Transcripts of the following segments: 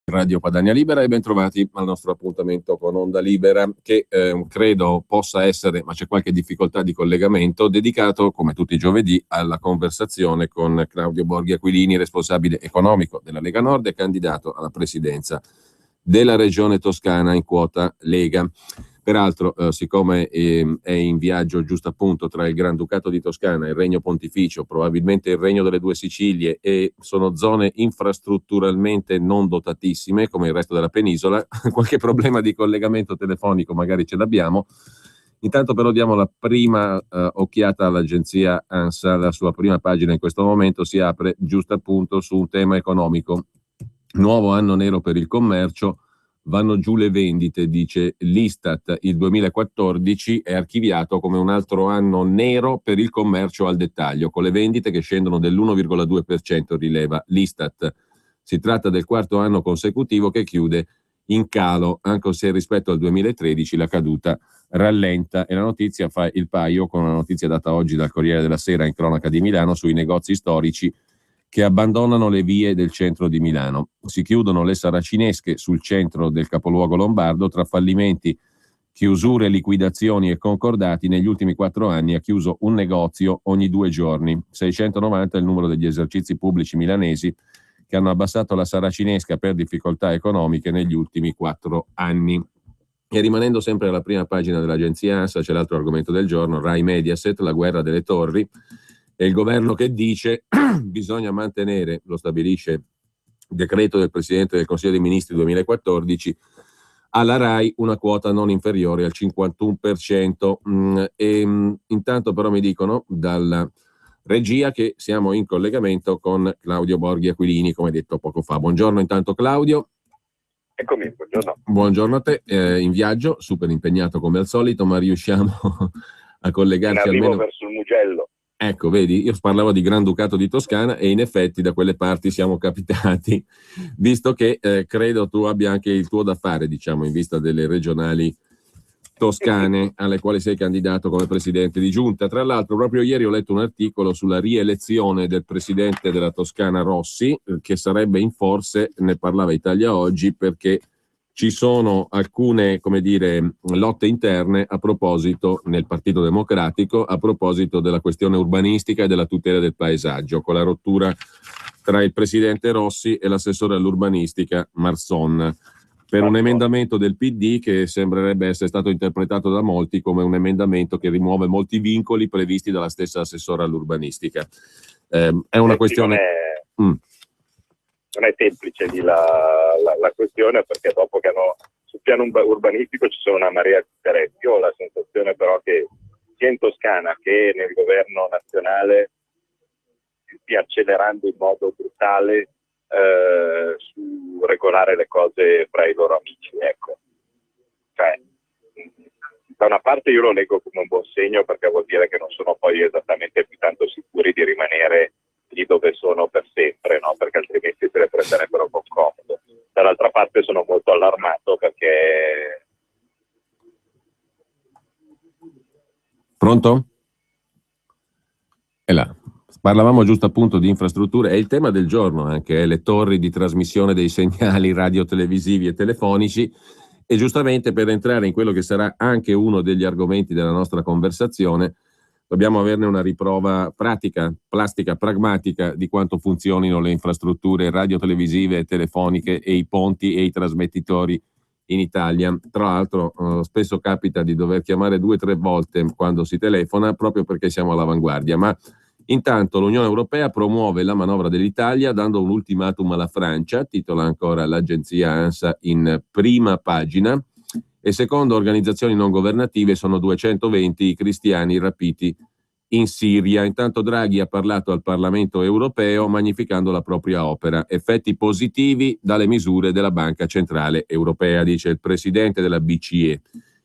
Radio Padania Libera e bentrovati al nostro appuntamento con Onda Libera che credo possa essere, ma c'è qualche difficoltà di collegamento, dedicato come tutti i giovedì alla conversazione con Claudio Borghi Aquilini, responsabile economico della Lega Nord e candidato alla presidenza della regione Toscana in quota Lega. Peraltro, siccome è in viaggio giusto appunto tra il Granducato di Toscana, il Regno Pontificio, probabilmente il Regno delle Due Sicilie, e sono zone infrastrutturalmente non dotatissime come il resto della penisola, qualche problema di collegamento telefonico magari ce l'abbiamo. Intanto però diamo la prima occhiata all'agenzia ANSA. La sua prima pagina in questo momento si apre giusto appunto su un tema economico. Nuovo anno nero per il commercio. Vanno giù le vendite, dice l'Istat. Il 2014 è archiviato come un altro anno nero per il commercio al dettaglio, con le vendite che scendono dell'1,2%, rileva l'Istat. Si tratta del quarto anno consecutivo che chiude in calo, anche se rispetto al 2013 la caduta rallenta. E la notizia fa il paio con una notizia data oggi dal Corriere della Sera in cronaca di Milano sui negozi storici che abbandonano le vie del centro di Milano. Si chiudono le saracinesche sul centro del capoluogo lombardo. Tra fallimenti, chiusure, liquidazioni e concordati, negli ultimi 4 anni ha chiuso un negozio ogni 2 giorni. 690 è il numero degli esercizi pubblici milanesi che hanno abbassato la saracinesca per difficoltà economiche negli ultimi 4 anni. E rimanendo sempre alla prima pagina dell'agenzia ANSA c'è l'altro argomento del giorno, Rai Mediaset, la guerra delle torri. E il governo che dice bisogna mantenere, lo stabilisce il decreto del Presidente del Consiglio dei Ministri 2014, alla Rai una quota non inferiore al 51%. Intanto però mi dicono dalla regia che siamo in collegamento con Claudio Borghi Aquilini, come detto poco fa. Buongiorno intanto Claudio. Eccomi, buongiorno. Buongiorno a te, in viaggio, super impegnato come al solito, ma riusciamo a collegarci almeno verso il Mugello. Ecco, vedi, io parlavo di Granducato di Toscana e in effetti da quelle parti siamo capitati, visto che credo tu abbia anche il tuo da fare, diciamo, in vista delle regionali toscane alle quali sei candidato come presidente di giunta. Tra l'altro, proprio ieri ho letto un articolo sulla rielezione del presidente della Toscana Rossi, che sarebbe in forse, ne parlava Italia Oggi, perché ci sono alcune, come dire, lotte interne a proposito, nel Partito Democratico, a proposito della questione urbanistica e della tutela del paesaggio, con la rottura tra il presidente Rossi e l'assessore all'urbanistica Marson, per un emendamento del PD che sembrerebbe essere stato interpretato da molti come un emendamento che rimuove molti vincoli previsti dalla stessa assessora all'urbanistica. È una questione... Non è semplice lì la questione, perché dopo che sul piano urbanistico ci sono una marea di interessi. Io ho la sensazione però che sia in Toscana che nel governo nazionale si stia accelerando in modo brutale su regolare le cose fra i loro amici, ecco. Cioè, da una parte io lo leggo come un buon segno, perché vuol dire che non sono poi esattamente più tanto sicuri di rimanere lì dove sono per sempre, no? Perché altrimenti se le prenderebbero con comodo. Dall'altra parte sono molto allarmato perché... Pronto? È là. Parlavamo giusto appunto di infrastrutture, è il tema del giorno anche, le torri di trasmissione dei segnali radiotelevisivi e telefonici, e giustamente per entrare in quello che sarà anche uno degli argomenti della nostra conversazione dobbiamo averne una riprova pratica, plastica, pragmatica di quanto funzionino le infrastrutture radiotelevisive e telefoniche e i ponti e i trasmettitori in Italia. Tra l'altro spesso capita di dover chiamare 2 o 3 volte quando si telefona proprio perché siamo all'avanguardia, ma intanto l'Unione Europea promuove la manovra dell'Italia dando un ultimatum alla Francia, titola ancora l'agenzia ANSA in prima pagina, e secondo organizzazioni non governative sono 220 i cristiani rapiti in Siria. Intanto Draghi ha parlato al Parlamento europeo magnificando la propria opera. Effetti positivi dalle misure della Banca Centrale Europea, dice il presidente della BCE.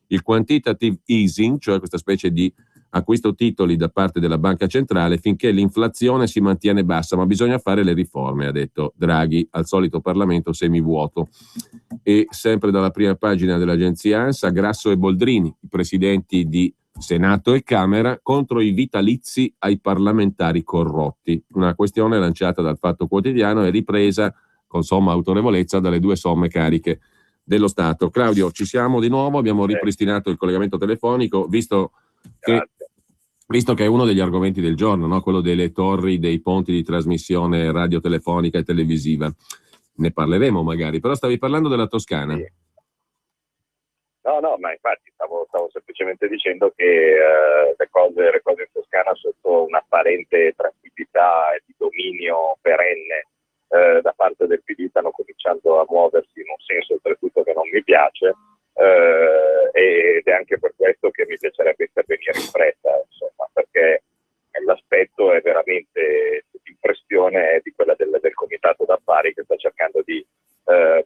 Il quantitative easing, cioè questa specie di acquisto titoli da parte della Banca Centrale finché l'inflazione si mantiene bassa, ma bisogna fare le riforme, ha detto Draghi al solito Parlamento semivuoto. E sempre dalla prima pagina dell'agenzia ANSA, Grasso e Boldrini, i presidenti di Senato e Camera, contro i vitalizi ai parlamentari corrotti. Una questione lanciata dal Fatto Quotidiano e ripresa con somma autorevolezza dalle due somme cariche dello Stato. Claudio, ci siamo di nuovo, abbiamo ripristinato il collegamento telefonico, visto che è uno degli argomenti del giorno, no? Quello delle torri, dei ponti di trasmissione radiotelefonica e televisiva. Ne parleremo magari, però stavi parlando della Toscana. Sì. No, ma infatti stavo semplicemente dicendo che le cose in Toscana sotto un'apparente tranquillità e di dominio perenne da parte del PD stanno cominciando a muoversi in un senso oltretutto che non mi piace, ed è anche per questo che mi piacerebbe intervenire in fretta, insomma, perché l'aspetto è veramente, l'impressione è di quella del comitato d'affari che sta cercando di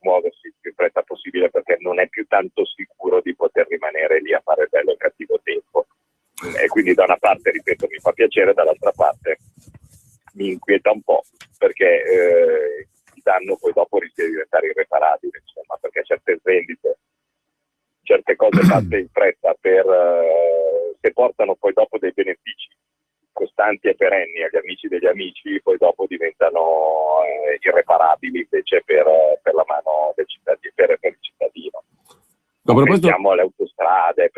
muoversi il più in fretta possibile, perché non è più tanto sicuro di poter rimanere lì a fare bello e cattivo tempo. E quindi da una parte, ripeto, mi fa piacere, dall'altra parte mi inquieta un po', perché il danno poi dopo rischia di diventare irreparabile, insomma, perché certe vendite, certe cose fatte in fretta se portano poi dopo dei benefici costanti e perenni agli amici degli amici, poi dopo diventano irreparabili invece per la mano del cittadino, per il cittadino. Pensiamo alle autostrade,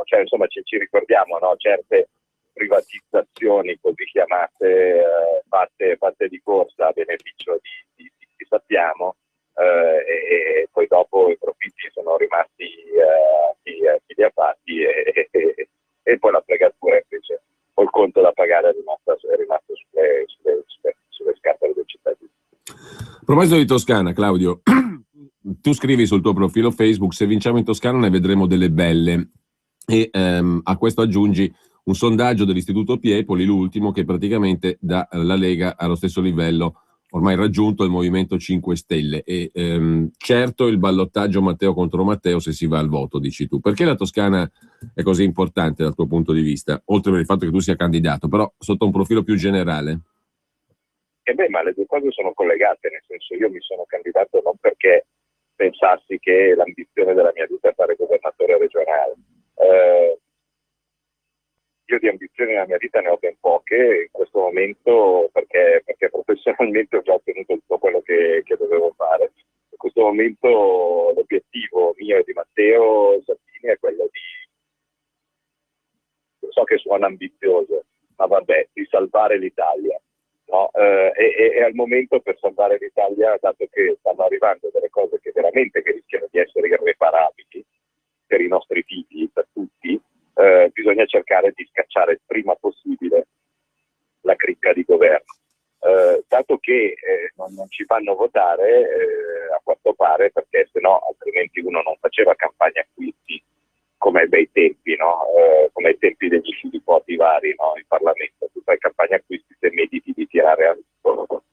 cioè insomma ci ricordiamo, no? Certe privatizzazioni così chiamate fatte di corsa a beneficio di sappiamo, e poi dopo i profitti sono rimasti chi li ha fatti, e poi la fregatura invece col conto da pagare è rimasto sulle scatole del cittadino. A proposito di Toscana, Claudio, tu scrivi sul tuo profilo Facebook: se vinciamo in Toscana ne vedremo delle belle, e a questo aggiungi un sondaggio dell'Istituto Piepoli, l'ultimo, che praticamente dà la Lega allo stesso livello ormai raggiunto il Movimento 5 Stelle, e certo il ballottaggio Matteo contro Matteo se si va al voto, dici tu. Perché la Toscana è così importante dal tuo punto di vista, oltre per il fatto che tu sia candidato, però sotto un profilo più generale? Ma le due cose sono collegate, nel senso, io mi sono candidato non perché pensassi che l'ambizione della mia vita è fare governatore regionale. Io di ambizioni nella mia vita ne ho ben poche in questo momento, perché professionalmente ho già ottenuto tutto quello che dovevo fare. In questo momento l'obiettivo mio e di Matteo Salvini è quello so che suona ambizioso, ma vabbè, di salvare l'Italia. No? E al momento, per salvare l'Italia, dato che stanno arrivando delle cose che rischiano di essere irreparabili per i nostri figli, per tutti, bisogna cercare di scacciare il prima possibile la cricca di governo. Dato che non ci fanno votare, a quanto pare, perché sennò altrimenti uno non faceva campagna acquisti come ai bei tempi, no? Come ai tempi degli filipoti vari, no? In Parlamento. Tu fai campagna acquisti se mediti di tirare a rischio.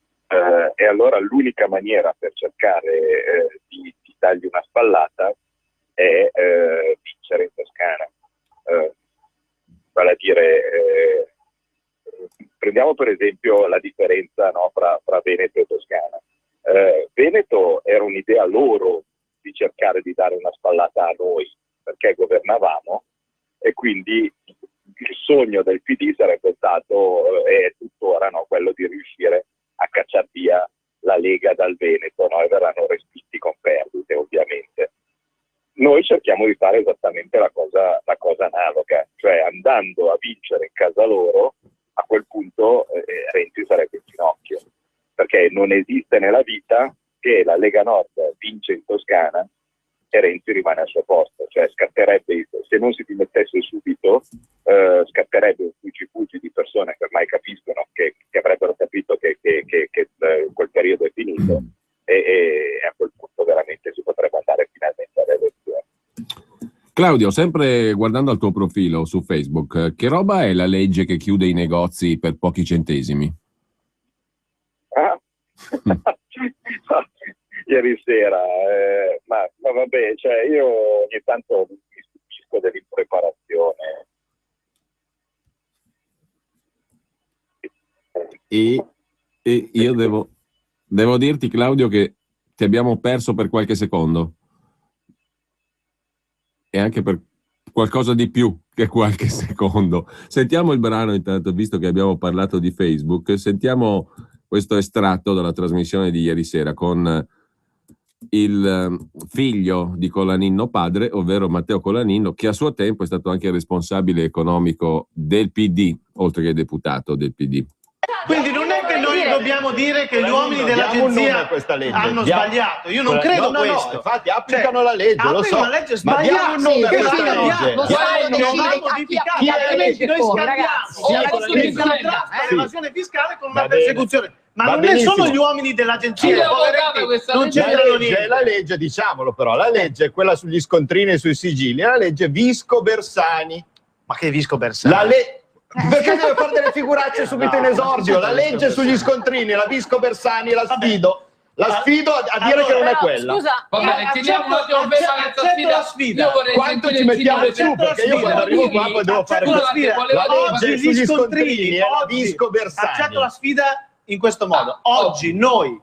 E allora l'unica maniera per cercare di dargli una spallata è vincere in Toscana. Vale a dire, prendiamo per esempio la differenza, no, fra Veneto e Toscana. Veneto era un'idea loro di cercare di dare una spallata a noi, perché governavamo, e quindi il sogno del PD sarebbe stato, e tuttora, no, quello di riuscire a cacciar via la Lega dal Veneto, no? E verranno respinti con perdite, ovviamente. Noi cerchiamo di fare esattamente la cosa analoga, cioè andando a vincere in casa loro, a quel punto Renzi sarebbe in ginocchio, perché non esiste nella vita che la Lega Nord vince in Toscana e Renzi rimane al suo posto, cioè scatterebbe, se non si dimettesse subito, scatterebbe un fuggi di persone che ormai capiscono, che avrebbero capito che quel periodo è finito, e a quel punto veramente si potrebbe andare finalmente alle elezioni. Claudio, sempre guardando al tuo profilo su Facebook, che roba è la legge che chiude i negozi per pochi centesimi? Ieri sera, ma vabbè, cioè io ogni tanto mi stupisco dell'impreparazione. E io devo dirti, Claudio, che ti abbiamo perso per qualche secondo, e anche per qualcosa di più che qualche secondo. Sentiamo il brano intanto, visto che abbiamo parlato di Facebook, sentiamo questo estratto dalla trasmissione di ieri sera con il figlio di Colaninno padre, ovvero Matteo Colaninno, che a suo tempo è stato anche responsabile economico del PD, oltre che deputato del PD. Quindi non è che noi dobbiamo dire che gli uomini dell'agenzia hanno sbagliato. Io non credo questo. No, infatti applicano la legge, lo so. La legge sbagliata. Chi è l'evasione fiscale con una persecuzione. Ma non è solo gli uomini dell'agenzia, non c'entrano niente. La legge, diciamolo però, la legge è quella sugli scontrini e sui sigilli, è la legge Visco-Bersani. Ma che Visco Bersani? Perché deve fare delle figuracce subito in esordio? La legge sugli scontrini, la Visco-Bersani, la sfido. La sfido a dire che non è quella. Scusa, teniamo un attimo ferma la sfida. Quanto ci mettiamo su? Perché io quando arrivo qua poi devo fare la sfida. La legge sugli scontrini è la Visco-Bersani. Accetto la sfida in questo modo. Oggi noi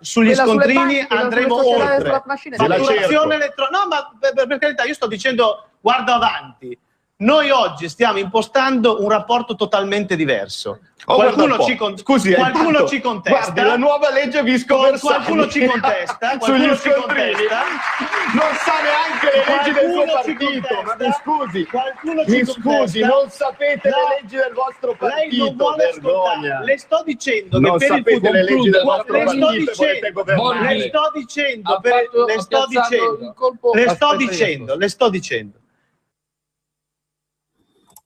sugli scontrini andremo oltre. Fatturazione elettronica. No, ma per carità, io sto dicendo guarda avanti. Noi oggi stiamo impostando un rapporto totalmente diverso. Qualcuno ci contesta. Guardi, la nuova legge Visco-Bersani. Qualcuno ci contesta. Sugli scontrini. Non sa neanche le leggi del suo partito. Ma mi scusi, non sapete le leggi del vostro partito. Lei non vuole ascoltare. Le sto dicendo non che per sapete le leggi del vostro partito e volete governare. Le sto dicendo.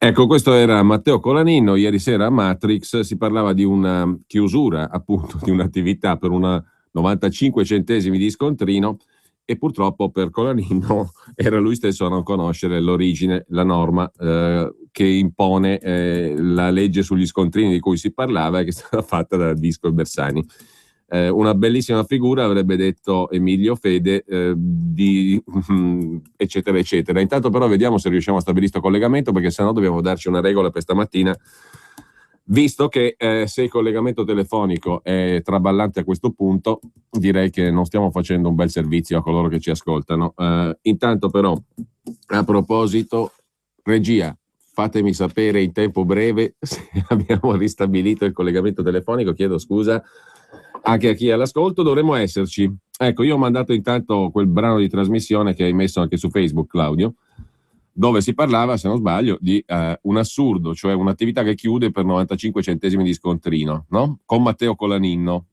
Ecco, questo era Matteo Colaninno. Ieri sera a Matrix si parlava di una chiusura, appunto, di un'attività per una 95 centesimi di scontrino, e purtroppo per Colaninno era lui stesso a non conoscere l'origine, la norma che impone la legge sugli scontrini di cui si parlava e che è stata fatta da Visco e Bersani. Una bellissima figura, avrebbe detto Emilio Fede, eccetera eccetera. Intanto però vediamo se riusciamo a stabilire questo collegamento, perché sennò dobbiamo darci una regola per stamattina, visto che se il collegamento telefonico è traballante a questo punto, direi che non stiamo facendo un bel servizio a coloro che ci ascoltano. Intanto però, a proposito, regia, fatemi sapere in tempo breve se abbiamo ristabilito il collegamento telefonico. Chiedo scusa anche a chi è all'ascolto, dovremmo esserci. Ecco, io ho mandato intanto quel brano di trasmissione che hai messo anche su Facebook, Claudio, dove si parlava, se non sbaglio, di un assurdo, cioè un'attività che chiude per 95 centesimi di scontrino, no? Con Matteo Colaninno.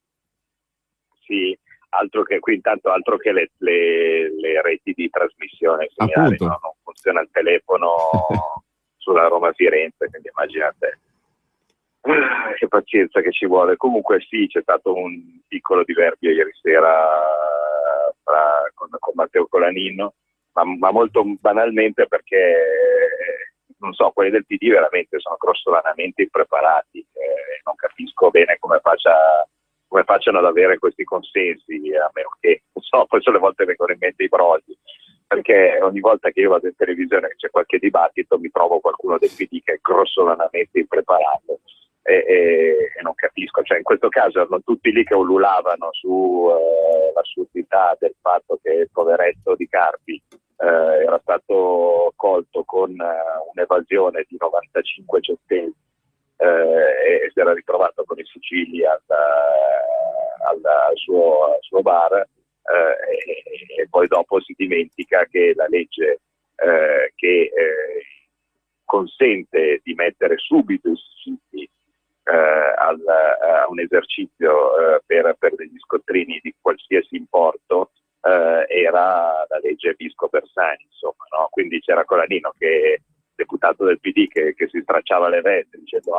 Sì, altro che le reti di trasmissione segnali, no? Non funziona il telefono sulla Roma-Firenze, quindi immaginate. Che pazienza che ci vuole. Comunque sì, c'è stato un piccolo diverbio ieri sera con Matteo Colaninno, ma molto banalmente perché non so, quelli del PD veramente sono grossolanamente impreparati, non capisco bene come facciano ad avere questi consensi, a meno che, non so, poi sulle volte vengono in mente i brogli, perché ogni volta che io vado in televisione e c'è qualche dibattito mi trovo qualcuno del PD che è grossolanamente impreparato. E non capisco, cioè in questo caso erano tutti lì che ululavano su l'assurdità del fatto che il poveretto Di Carpi era stato colto con un'evasione di 95 centesimi e si era ritrovato con i sigilli al suo bar, e poi dopo si dimentica che la legge che consente di mettere subito i sigilli a un esercizio per degli scontrini di qualsiasi importo era la legge Visco-Bersani, insomma, no? Quindi c'era Colaninno, che deputato del PD, che si stracciava le vesti dicendo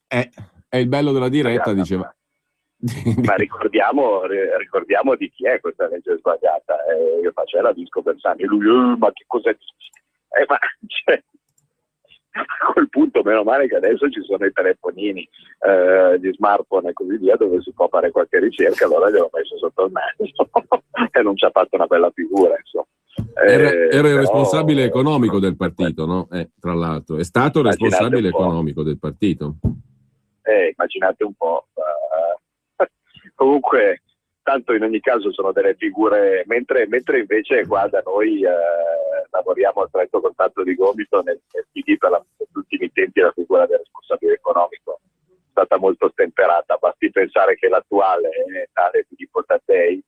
È il bello della diretta, diceva. Ma ricordiamo di chi è questa legge sbagliata. Io faccio la Visco-Bersani e lui ma che cosa dici? Ma cioè, a quel punto meno male che adesso ci sono i telefonini, gli smartphone e così via, dove si può fare qualche ricerca, allora gliel'ho messo sotto il naso e non ci ha fatto una bella figura, insomma. Era il responsabile economico del partito, no? Tra l'altro è stato il responsabile economico del partito. Immaginate un po'. Comunque tanto in ogni caso sono delle figure, mentre invece qua da noi lavoriamo a stretto contatto di gomito nel PD per gli ultimi tempi la figura del responsabile economico è stata molto stemperata, basti pensare che l'attuale è tale Filippo Taddei,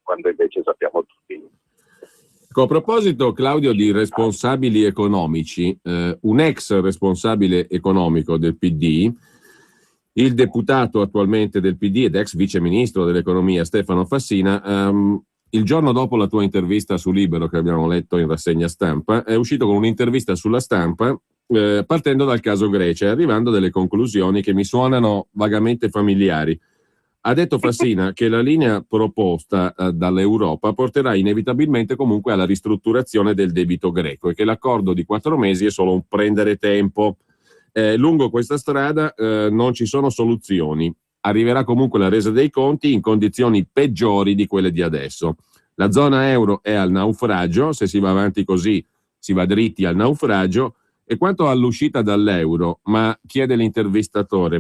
quando invece sappiamo tutti. A proposito, Claudio, di responsabili economici, un ex responsabile economico del PD, il deputato attualmente del PD ed ex viceministro dell'economia Stefano Fassina, il giorno dopo la tua intervista su Libero, che abbiamo letto in rassegna stampa, è uscito con un'intervista sulla Stampa partendo dal caso Grecia e arrivando a delle conclusioni che mi suonano vagamente familiari. Ha detto Fassina che la linea proposta dall'Europa porterà inevitabilmente comunque alla ristrutturazione del debito greco e che l'accordo di 4 mesi è solo un prendere tempo. Lungo questa strada non ci sono soluzioni. Arriverà comunque la resa dei conti in condizioni peggiori di quelle di adesso. La zona euro è al naufragio, se si va avanti così si va dritti al naufragio. E quanto all'uscita dall'euro, ma chiede l'intervistatore,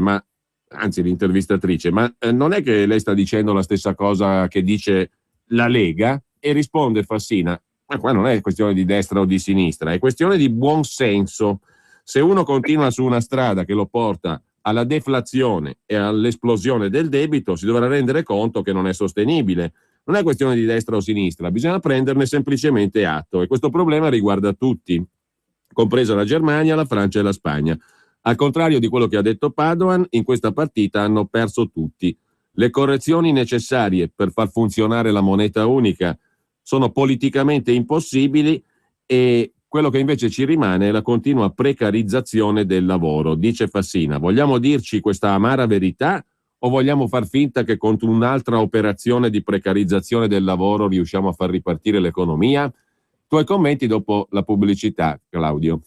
anzi l'intervistatrice, ma non è che lei sta dicendo la stessa cosa che dice la Lega? E risponde Fassina, ma qua non è questione di destra o di sinistra, è questione di buon senso. Se uno continua su una strada che lo porta alla deflazione e all'esplosione del debito, si dovrà rendere conto che non è sostenibile. Non è questione di destra o sinistra, bisogna prenderne semplicemente atto e questo problema riguarda tutti, compresa la Germania, la Francia e la Spagna. Al contrario di quello che ha detto Padoan, in questa partita hanno perso tutti. Le correzioni necessarie per far funzionare la moneta unica sono politicamente impossibili e quello che invece ci rimane è la continua precarizzazione del lavoro. Dice Fassina, vogliamo dirci questa amara verità o vogliamo far finta che con un'altra operazione di precarizzazione del lavoro riusciamo a far ripartire l'economia? Tuoi commenti dopo la pubblicità, Claudio.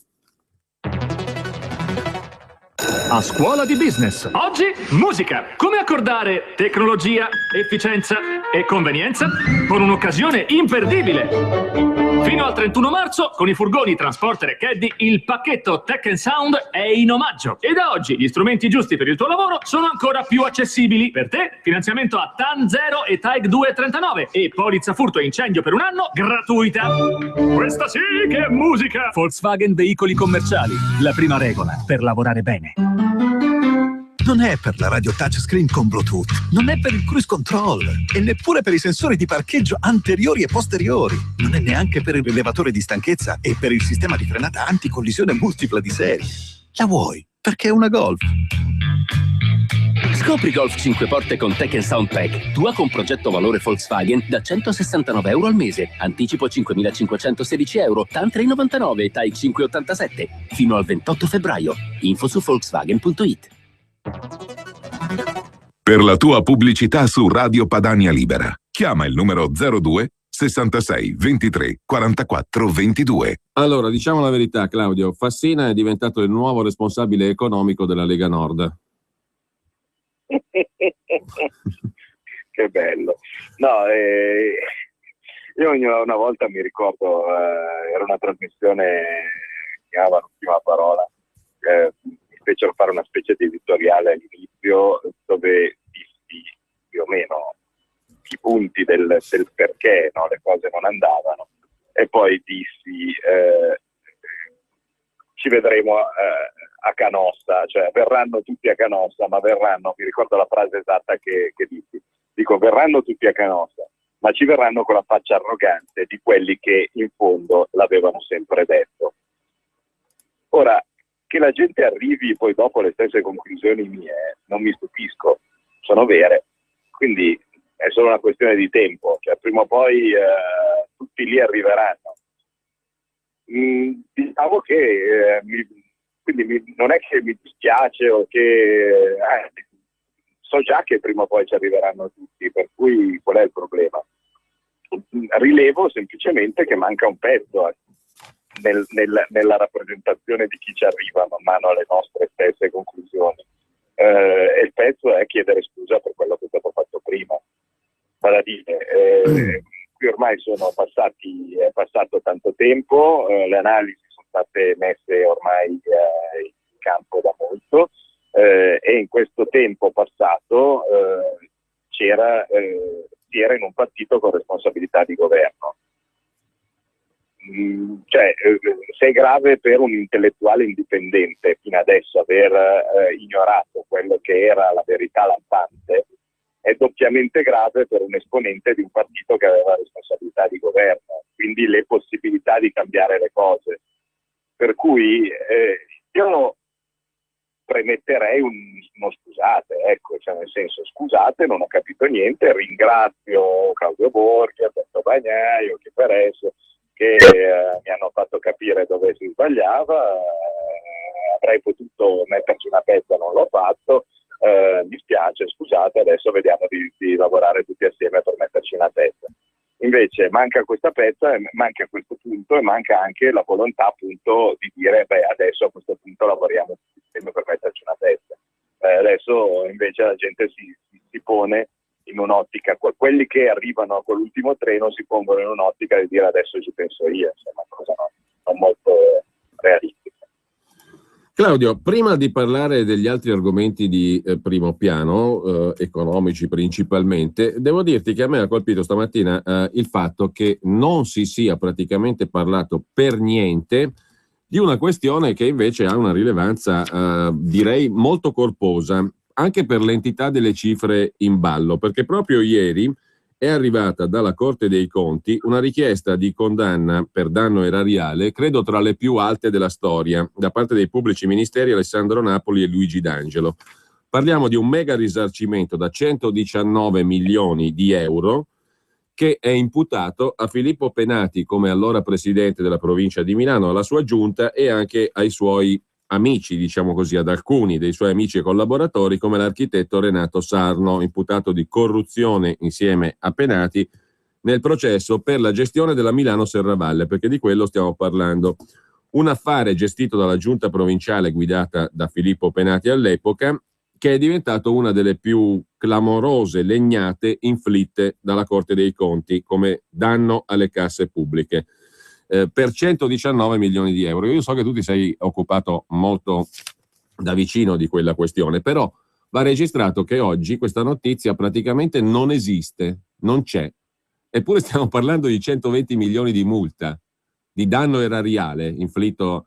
A scuola di business. Oggi musica. Come accordare tecnologia, efficienza e convenienza con un'occasione imperdibile. Fino al 31 marzo con i furgoni Transporter e Caddy il pacchetto Tech & Sound è in omaggio. E da oggi gli strumenti giusti per il tuo lavoro sono ancora più accessibili. Per te finanziamento a TAN 0 e TAEG 2,39 e polizza furto e incendio per 1 anno gratuita. Questa sì che è musica. Volkswagen Veicoli Commerciali. La prima regola per lavorare bene. Non è per la radio touchscreen con Bluetooth, non è per il cruise control e neppure per i sensori di parcheggio anteriori e posteriori, non è neanche per il rilevatore di stanchezza e per il sistema di frenata anticollisione multipla di serie. La vuoi perché è una Golf. Scopri Golf 5 porte con Tech & Sound Pack, tua con progetto valore Volkswagen da €169 al mese, anticipo €5.516, TAN 3,99 e TAI 5,87, fino al 28 febbraio. Info su Volkswagen.it. Per la tua pubblicità su Radio Padania Libera, chiama il numero 02 66 23 44 22. Allora, diciamo la verità, Claudio, Fassina è diventato il nuovo responsabile economico della Lega Nord. Che bello. No, io una volta mi ricordo, era una trasmissione che chiamava L'ultima parola, mi fecero fare una specie di editoriale all'inizio dove dissi più o meno i punti del perché, no, le cose non andavano, e poi dissi ci vedremo a Canossa, cioè verranno tutti a Canossa, ma verranno, mi ricordo la frase esatta che dissi, dico verranno tutti a Canossa, ma ci verranno con la faccia arrogante di quelli che in fondo l'avevano sempre detto. Ora, che la gente arrivi poi dopo alle stesse conclusioni mie, non mi stupisco, sono vere, quindi è solo una questione di tempo, cioè prima o poi tutti lì arriveranno. Diciamo che non è che mi dispiace o che so già che prima o poi ci arriveranno tutti, per cui qual è il problema? Rilevo semplicemente che manca un pezzo nella rappresentazione di chi ci arriva man mano alle nostre stesse conclusioni, e il pezzo è chiedere scusa per quello che è stato fatto prima. Vale a dire, qui ormai è passato tanto tempo, le analisi sono state messe ormai in campo da molto, e in questo tempo passato si era in un partito con responsabilità di governo. se è grave per un intellettuale indipendente fino adesso aver ignorato quello che era la verità lampante, è doppiamente grave per un esponente di un partito che aveva responsabilità di governo, quindi le possibilità di cambiare le cose. Per cui io premetterei uno scusate, ecco, cioè nel senso scusate, non ho capito niente, ringrazio Claudio Borghi, Alberto Bagnaio, che per esso, che mi hanno fatto capire dove si sbagliava, avrei potuto metterci una pezza, non l'ho fatto, mi spiace, scusate, adesso vediamo di lavorare tutti assieme per metterci una pezza. Invece manca questa pezza, manca a questo punto e manca anche la volontà appunto di dire adesso a questo punto lavoriamo tutti insieme per metterci una pezza. Adesso invece la gente si pone in un'ottica, quelli che arrivano a quell'ultimo treno si pongono in un'ottica di dire adesso ci penso io, insomma, cosa non molto realistica. Claudio, prima di parlare degli altri argomenti di primo piano, economici principalmente, devo dirti che a me ha colpito stamattina il fatto che non si sia praticamente parlato per niente di una questione che invece ha una rilevanza, direi, molto corposa, anche per l'entità delle cifre in ballo, perché proprio ieri è arrivata dalla Corte dei Conti una richiesta di condanna per danno erariale, credo tra le più alte della storia, da parte dei pubblici ministeri Alessandro Napoli e Luigi D'Angelo. Parliamo di un mega risarcimento da 119 milioni di euro che è imputato a Filippo Penati come allora presidente della provincia di Milano, alla sua giunta e anche ai suoi amici, diciamo così, ad alcuni dei suoi amici e collaboratori come l'architetto Renato Sarno, imputato di corruzione insieme a Penati nel processo per la gestione della Milano Serravalle, perché di quello stiamo parlando. Un affare gestito dalla giunta provinciale guidata da Filippo Penati all'epoca, che è diventato una delle più clamorose legnate inflitte dalla Corte dei Conti come danno alle casse pubbliche. Per 119 milioni di euro. Io so che tu ti sei occupato molto da vicino di quella questione, però va registrato che oggi questa notizia praticamente non esiste, non c'è. Eppure stiamo parlando di 120 milioni di multa, di danno erariale inflitto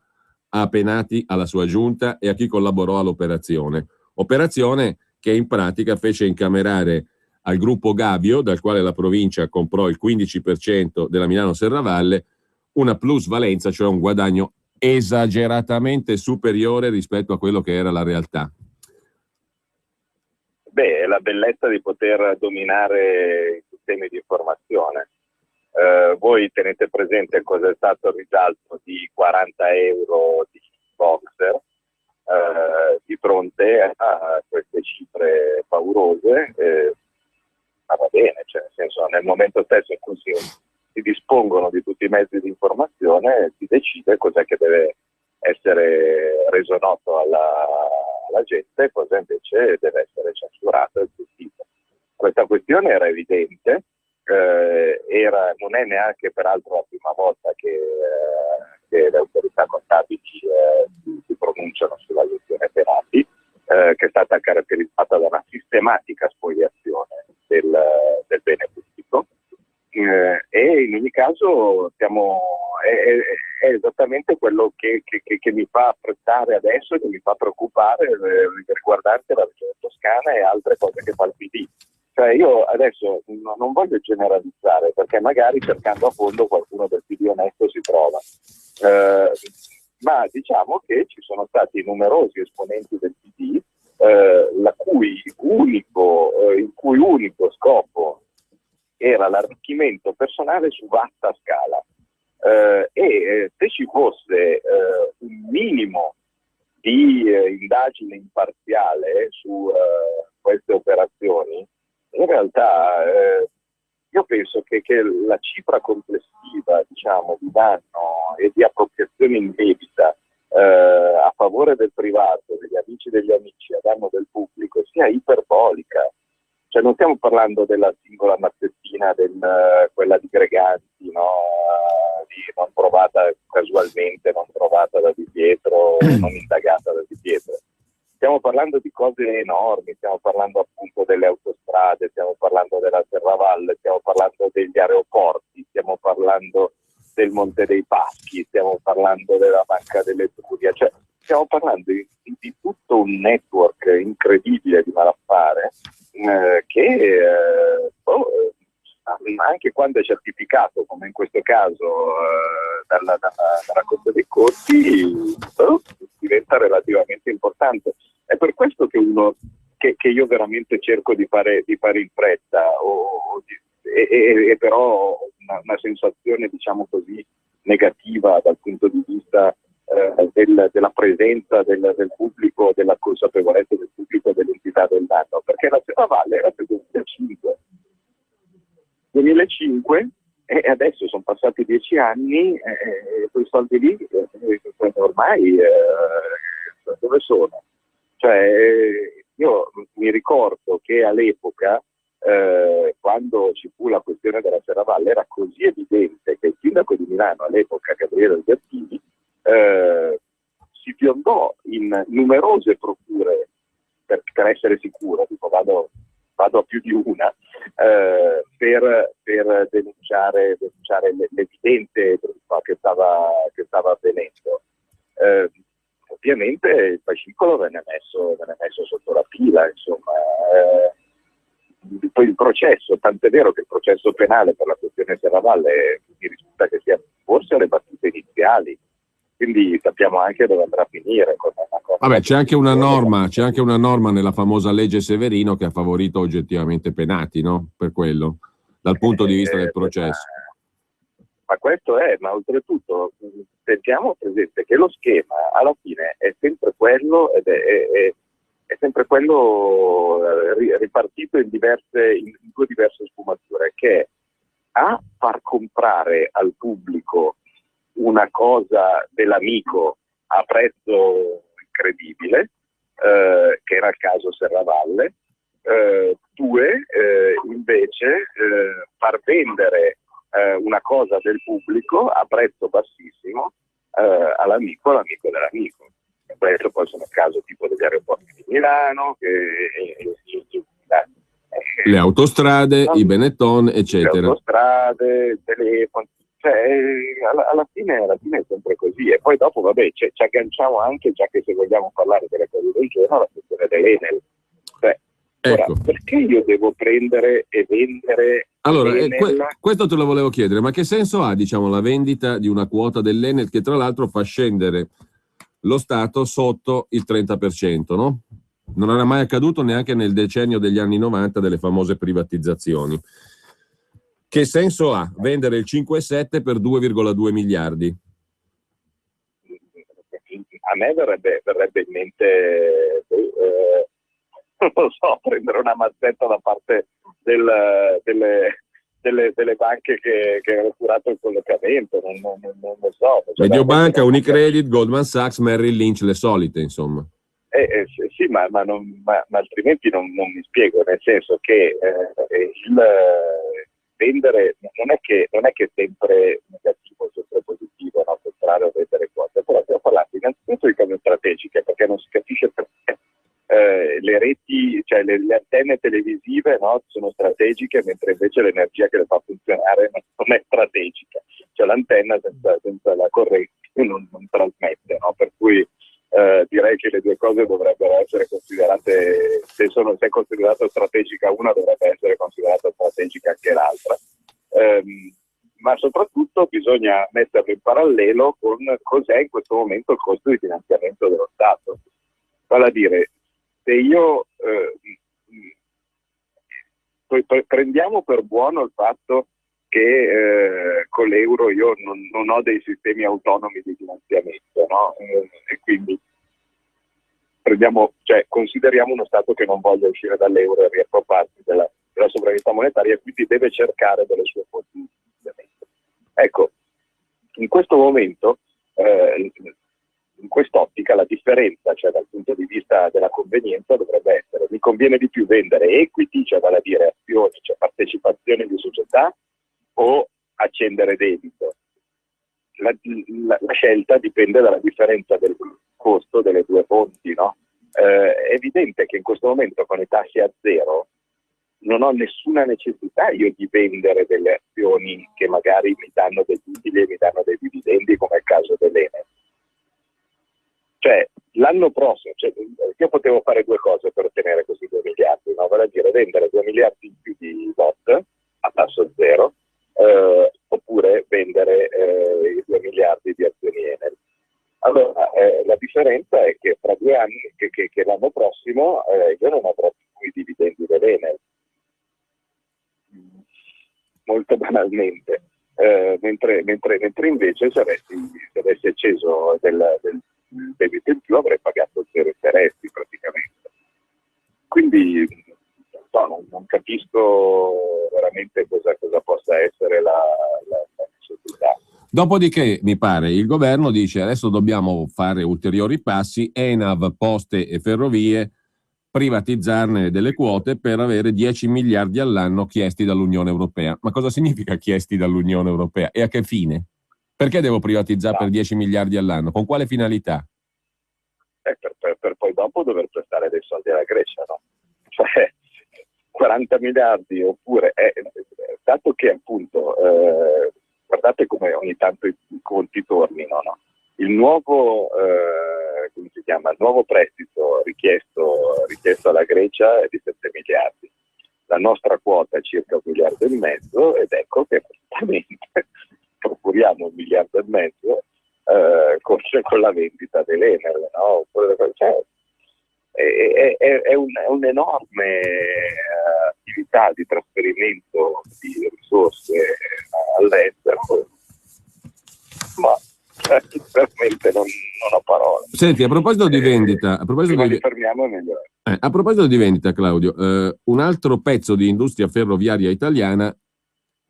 a Penati, alla sua giunta e a chi collaborò all'operazione. Operazione che in pratica fece incamerare al gruppo Gavio, dal quale la provincia comprò il 15% della Milano Serravalle, una plusvalenza, cioè un guadagno esageratamente superiore rispetto a quello che era la realtà. È la bellezza di poter dominare i sistemi di informazione. Voi tenete presente cosa è stato il risalto di 40 euro di Boxer di fronte a queste cifre paurose, ma va bene, cioè nel senso, nel momento stesso in cui si dispongono di tutti i mezzi di informazione, si decide cos'è che deve essere reso noto alla gente e cosa invece deve essere censurato e gestito. Questa questione era evidente, non è neanche peraltro la prima volta che le autorità contabili si pronunciano sulla gestione Penati, che è stata caratterizzata da una sistematica spoliazione del bene pubblico. E in ogni caso è esattamente quello che mi fa apprezzare adesso e che mi fa preoccupare riguardante la Regione Toscana e altre cose che fa il PD. Cioè io adesso non voglio generalizzare, perché magari cercando a fondo qualcuno del PD onesto si trova, ma diciamo che ci sono stati numerosi esponenti del PD il cui unico scopo era l'arricchimento personale su vasta scala, e se ci fosse un minimo di indagine imparziale su queste operazioni, in realtà io penso che la cifra complessiva, diciamo, di danno e di appropriazione indebita a favore del privato, degli amici degli amici, a danno del pubblico, sia iperbolica. Cioè non stiamo parlando della singola mazzettina, quella di Greganti, no? Non trovata casualmente, non trovata da Di Pietro, non indagata da Di Pietro. Stiamo parlando di cose enormi, stiamo parlando appunto delle autostrade, stiamo parlando della Serravalle, stiamo parlando degli aeroporti, stiamo parlando del Monte dei Paschi, stiamo parlando della Banca dell'Etruria, cioè stiamo parlando di tutto un network incredibile di malaffare che anche quando è certificato, come in questo caso dalla Corte dei Conti, diventa relativamente importante. È per questo che io veramente cerco di fare in fretta, e però una sensazione, diciamo così, negativa dal punto di vista della presenza del pubblico, della consapevolezza del pubblico dell'entità del danno, perché la Serravalle era del 2005 e adesso sono passati 10 anni e quei soldi lì ormai dove sono? Cioè, io mi ricordo che all'epoca, quando ci fu la questione della Serravalle, era così evidente che il sindaco di Milano all'epoca, Gabriele Albertini, si fiondò in numerose procure per essere sicuro, dico vado a più di una, per denunciare l'evidente truffa che stava avvenendo. Ovviamente il fascicolo venne messo sotto la pila, insomma. Poi il processo, tant'è vero che il processo penale per la questione Serravalle mi risulta che sia forse alle battute iniziali, quindi sappiamo anche dove andrà a finire. Vabbè, c'è anche una norma nella famosa legge Severino che ha favorito oggettivamente penati, no? Per quello, dal punto di vista del processo. Ma questo ma oltretutto teniamo presente che lo schema alla fine è sempre quello ed è sempre quello ripartito in due diverse sfumature, che è a far comprare al pubblico una cosa dell'amico a prezzo incredibile, che era il caso Serravalle, due, invece far vendere una cosa del pubblico a prezzo bassissimo all'amico dell'amico. Questo poi sono il caso tipo degli aeroporti di Milano, le autostrade, i Benetton, eccetera. Le autostrade, il telefono, cioè alla fine è sempre così. E poi dopo, vabbè, ci agganciamo anche, già che se vogliamo parlare delle cose del giorno, la questione dell'Enel. Ecco. Ora, perché io devo prendere e vendere? Allora, questo te lo volevo chiedere, ma che senso ha, diciamo, la vendita di una quota dell'Enel che tra l'altro fa scendere lo Stato sotto il 30%, no? Non era mai accaduto neanche nel decennio degli anni 90 delle famose privatizzazioni. Che senso ha vendere il 5,7 per 2,2 miliardi? A me verrebbe in mente, non lo so, prendere una mazzetta da parte delle banche che hanno curato il collocamento, non lo so. Mediobanca, Unicredit, Goldman Sachs, Merrill Lynch, le solite, insomma. Sì, ma altrimenti non mi spiego, nel senso che il vendere non è che è sempre negativo, sempre positivo, no? Comprare o vendere cose, però stiamo parlando innanzitutto di cose strategiche, perché non si capisce perché le reti, cioè le antenne televisive, no, sono strategiche, mentre invece l'energia che le fa funzionare non è strategica, cioè l'antenna senza la corrente non trasmette, no? Per cui direi che le due cose dovrebbero essere considerate, se è considerata strategica una, dovrebbe essere considerata strategica anche l'altra, ma soprattutto bisogna metterlo in parallelo con cos'è in questo momento il costo di finanziamento dello Stato. Vale a dire, se io prendiamo per buono il fatto che con l'euro io non ho dei sistemi autonomi di finanziamento, no? E quindi consideriamo uno Stato che non voglia uscire dall'euro e riappropriarsi della sovranità monetaria, e quindi deve cercare delle sue fonti di finanziamento. Ecco, in questo momento, in quest'ottica, la differenza, cioè dal punto di vista della convenienza, dovrebbe essere: mi conviene di più vendere equity, cioè vale a dire azioni, cioè partecipazioni di società, o accendere debito? La scelta dipende dalla differenza del costo delle due fonti, no? È evidente che in questo momento con i tassi a zero non ho nessuna necessità io di vendere delle azioni che magari mi danno degli utili e mi danno dei dividendi, come è il caso dell'Enel. Cioè, l'anno prossimo, io potevo fare due cose per ottenere questi 2 miliardi, no? Vale a dire vendere 2 miliardi in più di bot a tasso zero, oppure vendere i 2 miliardi di azioni Enel. Allora, la differenza è che fra 2 anni, che l'anno prossimo, io non avrò più i dividendi dell'Enel. Molto banalmente. Mentre invece se avessi acceso del debito in più avrei pagato 0 interessi praticamente. Quindi non capisco veramente cosa possa essere la necessità. Dopodiché, mi pare, il governo dice adesso dobbiamo fare ulteriori passi, ENAV, Poste e Ferrovie, privatizzarne delle quote per avere 10 miliardi all'anno chiesti dall'Unione Europea. Ma cosa significa chiesti dall'Unione Europea? E a che fine? Perché devo privatizzare per 10 miliardi all'anno? Con quale finalità? Per poi dopo dover prestare dei soldi alla Grecia, no? Cioè, 40 miliardi oppure... dato che appunto... guardate come ogni tanto i conti tornino, no? Il nuovo, come si chiama? Il nuovo prestito richiesto alla Grecia è di 7 miliardi. La nostra quota è circa 1,5 miliardi ed ecco che praticamente procuriamo 1,5 miliardi con la vendita dell'Enel, no? Cioè, è un'enorme attività di trasferimento di risorse all'estero, ma veramente non ho parole. Senti, a proposito di vendita, a proposito di vendita, Claudio, un altro pezzo di industria ferroviaria italiana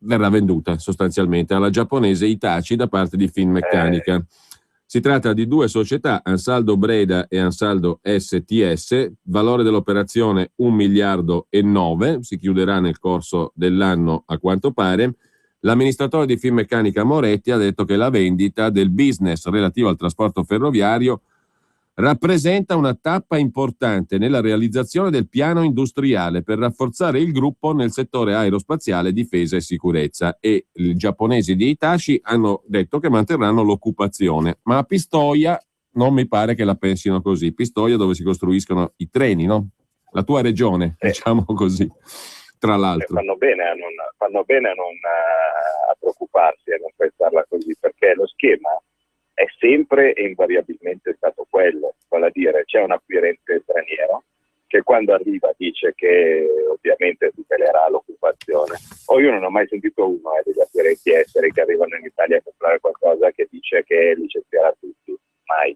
verrà venduta sostanzialmente alla giapponese Hitachi da parte di Finmeccanica. Si tratta di 2 società, Ansaldo Breda e Ansaldo STS, valore dell'operazione 1,9 miliardi, si chiuderà nel corso dell'anno a quanto pare. L'amministratore di Finmeccanica Moretti ha detto che la vendita del business relativo al trasporto ferroviario rappresenta una tappa importante nella realizzazione del piano industriale per rafforzare il gruppo nel settore aerospaziale, difesa e sicurezza, e i giapponesi di Hitachi hanno detto che manterranno l'occupazione, ma a Pistoia non mi pare che la pensino così. Pistoia dove si costruiscono i treni, no? La tua regione, diciamo così, tra l'altro. Fanno bene a non preoccuparsi e non pensarla così, perché lo schema è sempre e invariabilmente stato quello, vale a dire c'è un acquirente straniero che quando arriva dice che ovviamente tutelerà l'occupazione. Io non ho mai sentito uno degli acquirenti esteri che arrivano in Italia a comprare qualcosa che dice che licenzierà tutti, mai.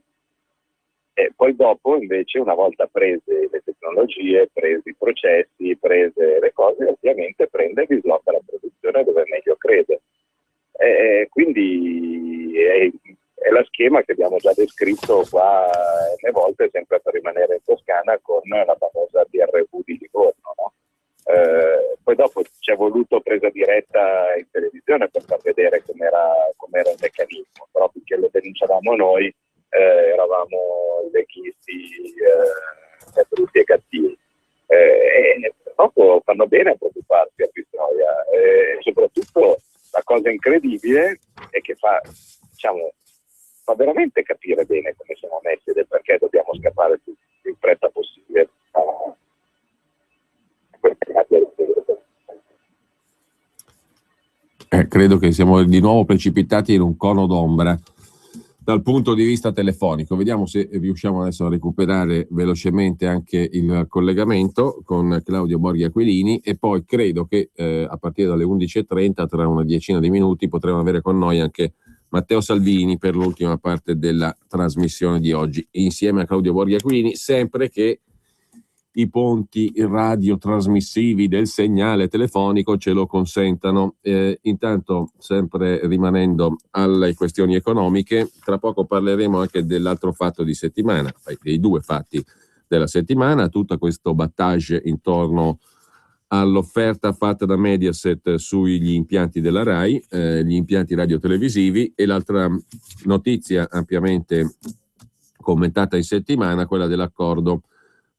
E poi dopo invece, una volta prese le tecnologie, presi i processi, prese le cose, ovviamente prende e sblocca la produzione dove meglio crede. Quindi è la schema che abbiamo già descritto qua le volte, sempre per rimanere in Toscana, con la famosa DRV di Livorno, no? Poi dopo ci è voluto presa diretta in televisione per far vedere com'era il meccanismo, però finché lo denunciavamo noi eravamo i vecchisti brutti e cattivi. Dopo fanno bene a preoccuparsi a Pistoia, e soprattutto la cosa incredibile è che fa veramente capire bene come siamo messi ed è perché dobbiamo scappare più in fretta possibile. Credo che siamo di nuovo precipitati in un cono d'ombra dal punto di vista telefonico. Vediamo se riusciamo adesso a recuperare velocemente anche il collegamento con Claudio Borghi Aquilini, e poi credo che a partire dalle 11.30, tra una decina di minuti, potremo avere con noi anche Matteo Salvini per l'ultima parte della trasmissione di oggi, insieme a Claudio Borghi Aquilini, sempre che i ponti radiotrasmissivi del segnale telefonico ce lo consentano. Intanto, sempre rimanendo alle questioni economiche, tra poco parleremo anche dell'altro fatto di settimana, dei 2 fatti della settimana, tutto questo battage intorno all'offerta fatta da Mediaset sugli impianti della RAI, gli impianti radiotelevisivi, e l'altra notizia ampiamente commentata in settimana, quella dell'accordo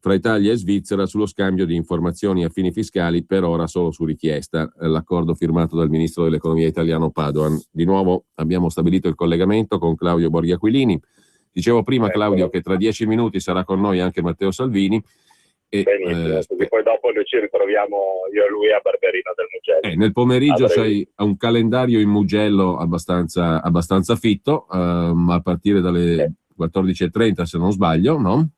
fra Italia e Svizzera sullo scambio di informazioni a fini fiscali, per ora solo su richiesta. L'accordo firmato dal ministro dell'economia italiano Padoan. Di nuovo abbiamo stabilito il collegamento con Claudio Borghi-Aquilini. Dicevo prima, Claudio, che tra 10 minuti sarà con noi anche Matteo Salvini. E, poi dopo noi ci ritroviamo io e lui a Barberino del Mugello. Nel pomeriggio c'hai un calendario in Mugello abbastanza fitto, a partire dalle 14.30 se non sbaglio, no?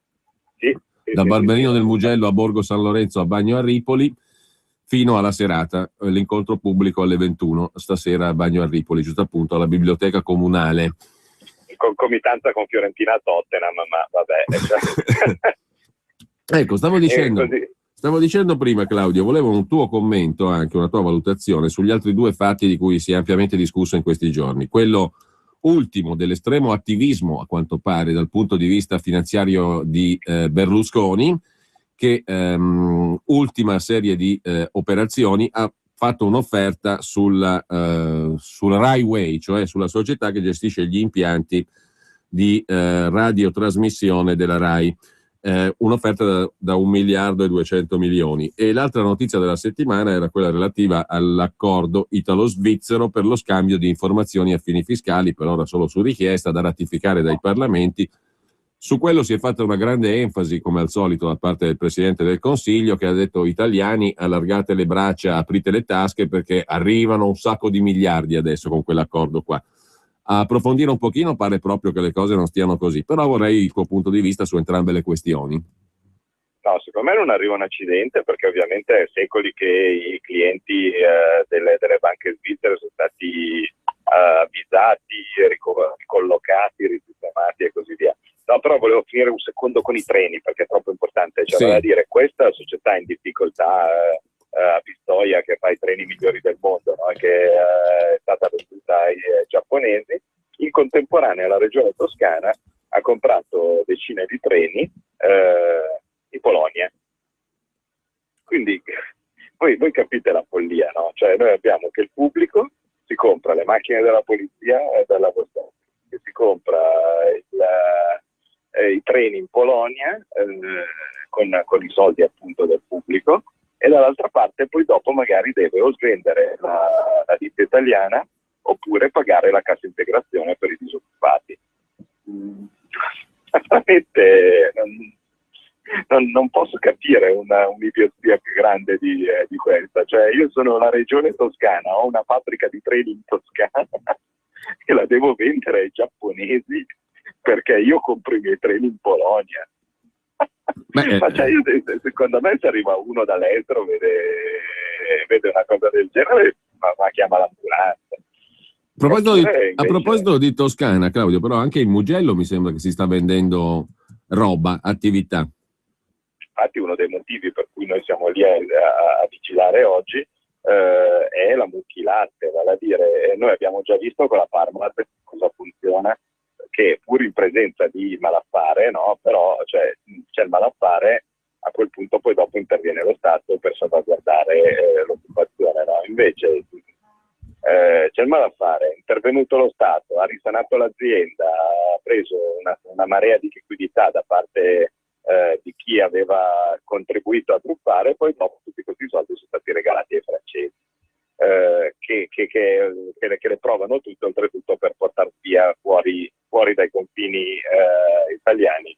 Sì. Da Barberino del Mugello a Borgo San Lorenzo a Bagno a Ripoli fino alla serata, l'incontro pubblico alle 21 stasera a Bagno a Ripoli, giusto appunto alla biblioteca comunale. Concomitanza con Fiorentina a Tottenham, ma vabbè. Ecco, stavo dicendo prima, Claudio, volevo un tuo commento, anche una tua valutazione sugli altri due fatti di cui si è ampiamente discusso in questi giorni. Quello ultimo dell'estremo attivismo, a quanto pare, dal punto di vista finanziario di Berlusconi, che ultima serie di operazioni ha fatto un'offerta sul Rai Way, cioè sulla società che gestisce gli impianti di radiotrasmissione della Rai. Un'offerta da 1.200 milioni. E l'altra notizia della settimana era quella relativa all'accordo italo-svizzero per lo scambio di informazioni a fini fiscali, per ora solo su richiesta, da ratificare dai parlamenti. Su quello si è fatta una grande enfasi, come al solito, da parte del Presidente del Consiglio, che ha detto: italiani, allargate le braccia, aprite le tasche, perché arrivano un sacco di miliardi adesso con quell'accordo qua. A approfondire un pochino pare proprio che le cose non stiano così, però vorrei il tuo punto di vista su entrambe le questioni. No, secondo me non arriva un accidente, perché ovviamente è secoli che i clienti delle banche svizzere sono stati avvisati, ricollocati, risistemati e così via. No, però volevo finire un secondo con i treni, perché è troppo importante. Cioè, da dire, questa società in difficoltà a Pistoia, che fa i treni migliori del mondo, no? Che è stata venduta ai giapponesi, in contemporanea la regione Toscana ha comprato decine di treni in Polonia. Quindi voi capite la follia, no? Cioè, noi abbiamo che il pubblico si compra le macchine della polizia e della Vostok, che si compra i treni in Polonia con i soldi appunto del pubblico, e dall'altra parte poi dopo magari deve o svendere la ditta italiana oppure pagare la cassa integrazione per i disoccupati. Veramente non posso capire un'idiozia più grande di questa. Cioè, io sono la regione toscana, ho una fabbrica di treni in Toscana e la devo vendere ai giapponesi perché io compro i miei treni in Polonia. Ma cioè, secondo me, se arriva uno dall'estero, vede una cosa del genere, ma chiama l'ambulanza. A proposito di Toscana, Claudio, però anche in Mugello mi sembra che si sta vendendo roba, attività. Infatti uno dei motivi per cui noi siamo lì a vigilare oggi è la Mucchilatte, vale a dire, noi abbiamo già visto con la Parmalat cosa funziona, che pur in presenza di malaffare, no? Però c'è il malaffare, a quel punto poi dopo interviene lo Stato per salvaguardare l'occupazione, no? Invece c'è il malaffare, è intervenuto lo Stato, ha risanato l'azienda, ha preso una marea di liquidità da parte di chi aveva contribuito a truffare, poi dopo tutti questi soldi sono stati regalati ai francesi. Che le provano tutto, oltretutto per portare via fuori dai confini italiani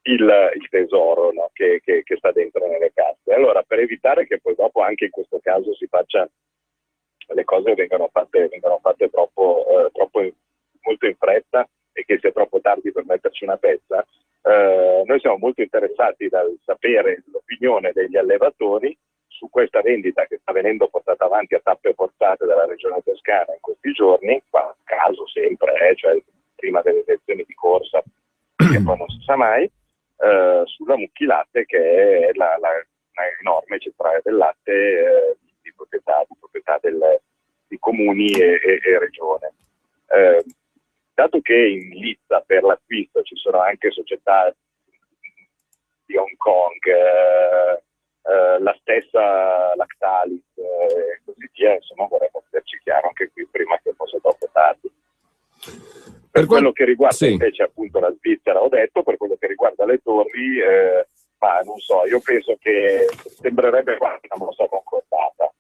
il tesoro, no? che sta dentro nelle casse. Allora, per evitare che poi dopo anche in questo caso si faccia, le cose vengano fatte troppo molto in fretta e che sia troppo tardi per metterci una pezza, noi siamo molto interessati dal sapere l'opinione degli allevatori su questa vendita che sta venendo portata avanti a tappe forzate dalla regione toscana in questi giorni, qua caso sempre, cioè prima delle elezioni di corsa, che poi non si sa mai, sulla Mucchilatte, che è la enorme centrale del latte di proprietà di comuni e regione. Dato che in lista per l'acquisto ci sono anche società di Hong Kong, la stessa Lactalis e così via, insomma vorremmo vederci chiaro anche qui prima che fosse troppo tardi. Per quello che riguarda invece appunto la Svizzera, ho detto, per quello che riguarda le torri, Ma non so, io penso che sembrerebbe quasi una mossa concordata.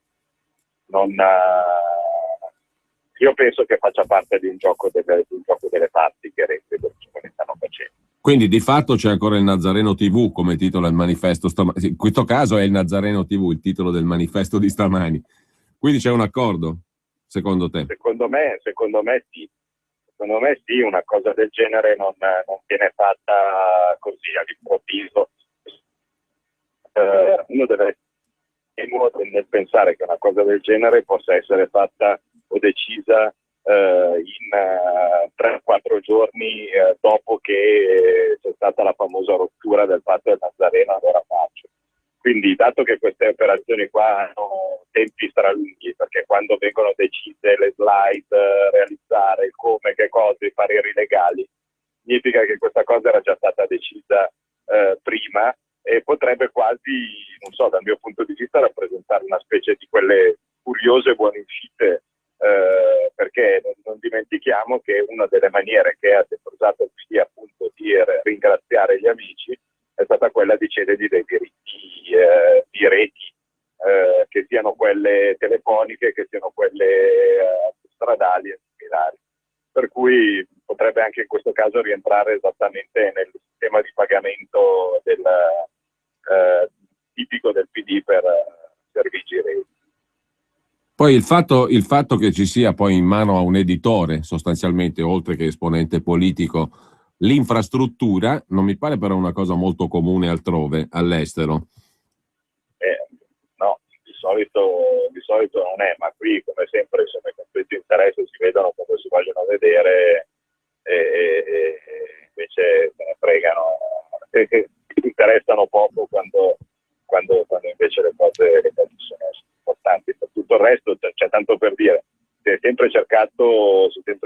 Io penso che faccia parte di un gioco delle parti che rende come stanno facendo. Quindi di fatto c'è ancora il Nazareno TV come titola il manifesto stamani. In questo caso è il Nazareno TV il titolo del manifesto di stamani. Quindi c'è un accordo, secondo te? Secondo me sì. Secondo me sì, una cosa del genere non viene fatta così all'improvviso. Uno deve nel pensare che una cosa del genere possa essere fatta o decisa in 3-4 giorni dopo che c'è stata la famosa rottura del patto del Nazareno, allora faccio. Quindi, dato che queste operazioni qua hanno tempi stralunghi, perché quando vengono decise le slide, realizzare il come, che cosa, i pareri legali, significa che questa cosa era già stata decisa prima e potrebbe quasi, non so, dal mio punto di vista rappresentare una specie di quelle curiose buone uscite, perché non dimentichiamo che una delle maniere che ha sempre usato il PD appunto di ringraziare gli amici è stata quella di cedergli dei diritti di reti, che siano quelle telefoniche, che siano quelle stradali e similari. Per cui potrebbe anche in questo caso rientrare esattamente nel sistema di pagamento tipico del PD per servizi reti. Poi il fatto che ci sia poi in mano a un editore, sostanzialmente, oltre che esponente politico, l'infrastruttura, non mi pare però una cosa molto comune altrove, all'estero. No, di solito non è, ma qui come sempre insomma, i conflitti di interesse si vedono come si vogliono vedere e invece se ne fregano, e interessano poco quando invece le cose sono importanti. Per tutto il resto c'è tanto per dire. Si è sempre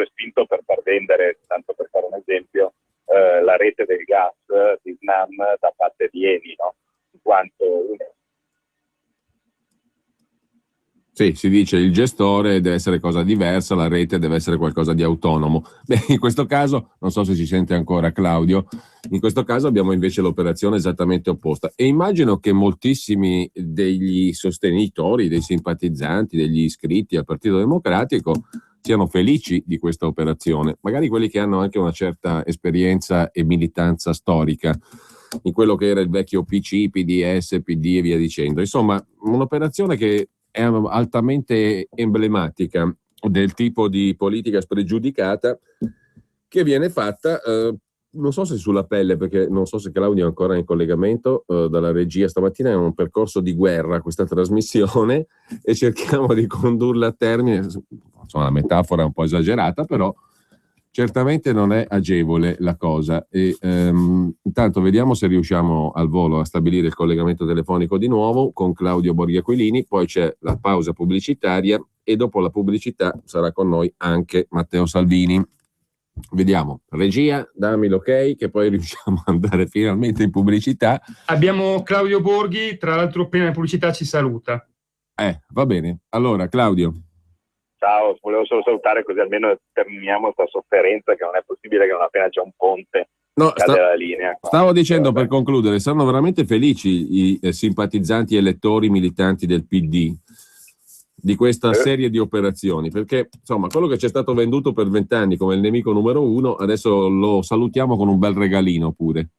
spinto per far vendere, tanto per fare un esempio, la rete del gas di Snam da parte di Eni, no? In quanto Sì, si dice il gestore deve essere cosa diversa, la rete deve essere qualcosa di autonomo. Beh, in questo caso, non so se ci sente ancora Claudio, in questo caso abbiamo invece l'operazione esattamente opposta e immagino che moltissimi degli sostenitori, dei simpatizzanti, degli iscritti al Partito Democratico siano felici di questa operazione, magari quelli che hanno anche una certa esperienza e militanza storica in quello che era il vecchio PC, PDS, PD e via dicendo. Insomma, un'operazione che è altamente emblematica del tipo di politica spregiudicata che viene fatta, non so se sulla pelle, perché non so se Claudio è ancora in collegamento dalla regia. Stamattina è un percorso di guerra questa trasmissione e cerchiamo di condurla a termine. Insomma, la metafora è un po' esagerata, però certamente non è agevole la cosa. E, intanto vediamo se riusciamo al volo a stabilire il collegamento telefonico di nuovo con Claudio Borghi Aquilini, poi c'è la pausa pubblicitaria e dopo la pubblicità sarà con noi anche Matteo Salvini. Vediamo, regia, dammi l'ok che poi riusciamo ad andare finalmente in pubblicità. Abbiamo Claudio Borghi, tra l'altro appena in pubblicità ci saluta. Va bene, allora Claudio. Ciao, volevo solo salutare così almeno terminiamo questa sofferenza, che non è possibile che non appena c'è un ponte cade la linea. Stavo dicendo per concludere, saranno veramente felici i simpatizzanti elettori militanti del PD di questa serie di operazioni, perché insomma quello che ci è stato venduto per 20 anni come il nemico numero uno, adesso lo salutiamo con un bel regalino pure.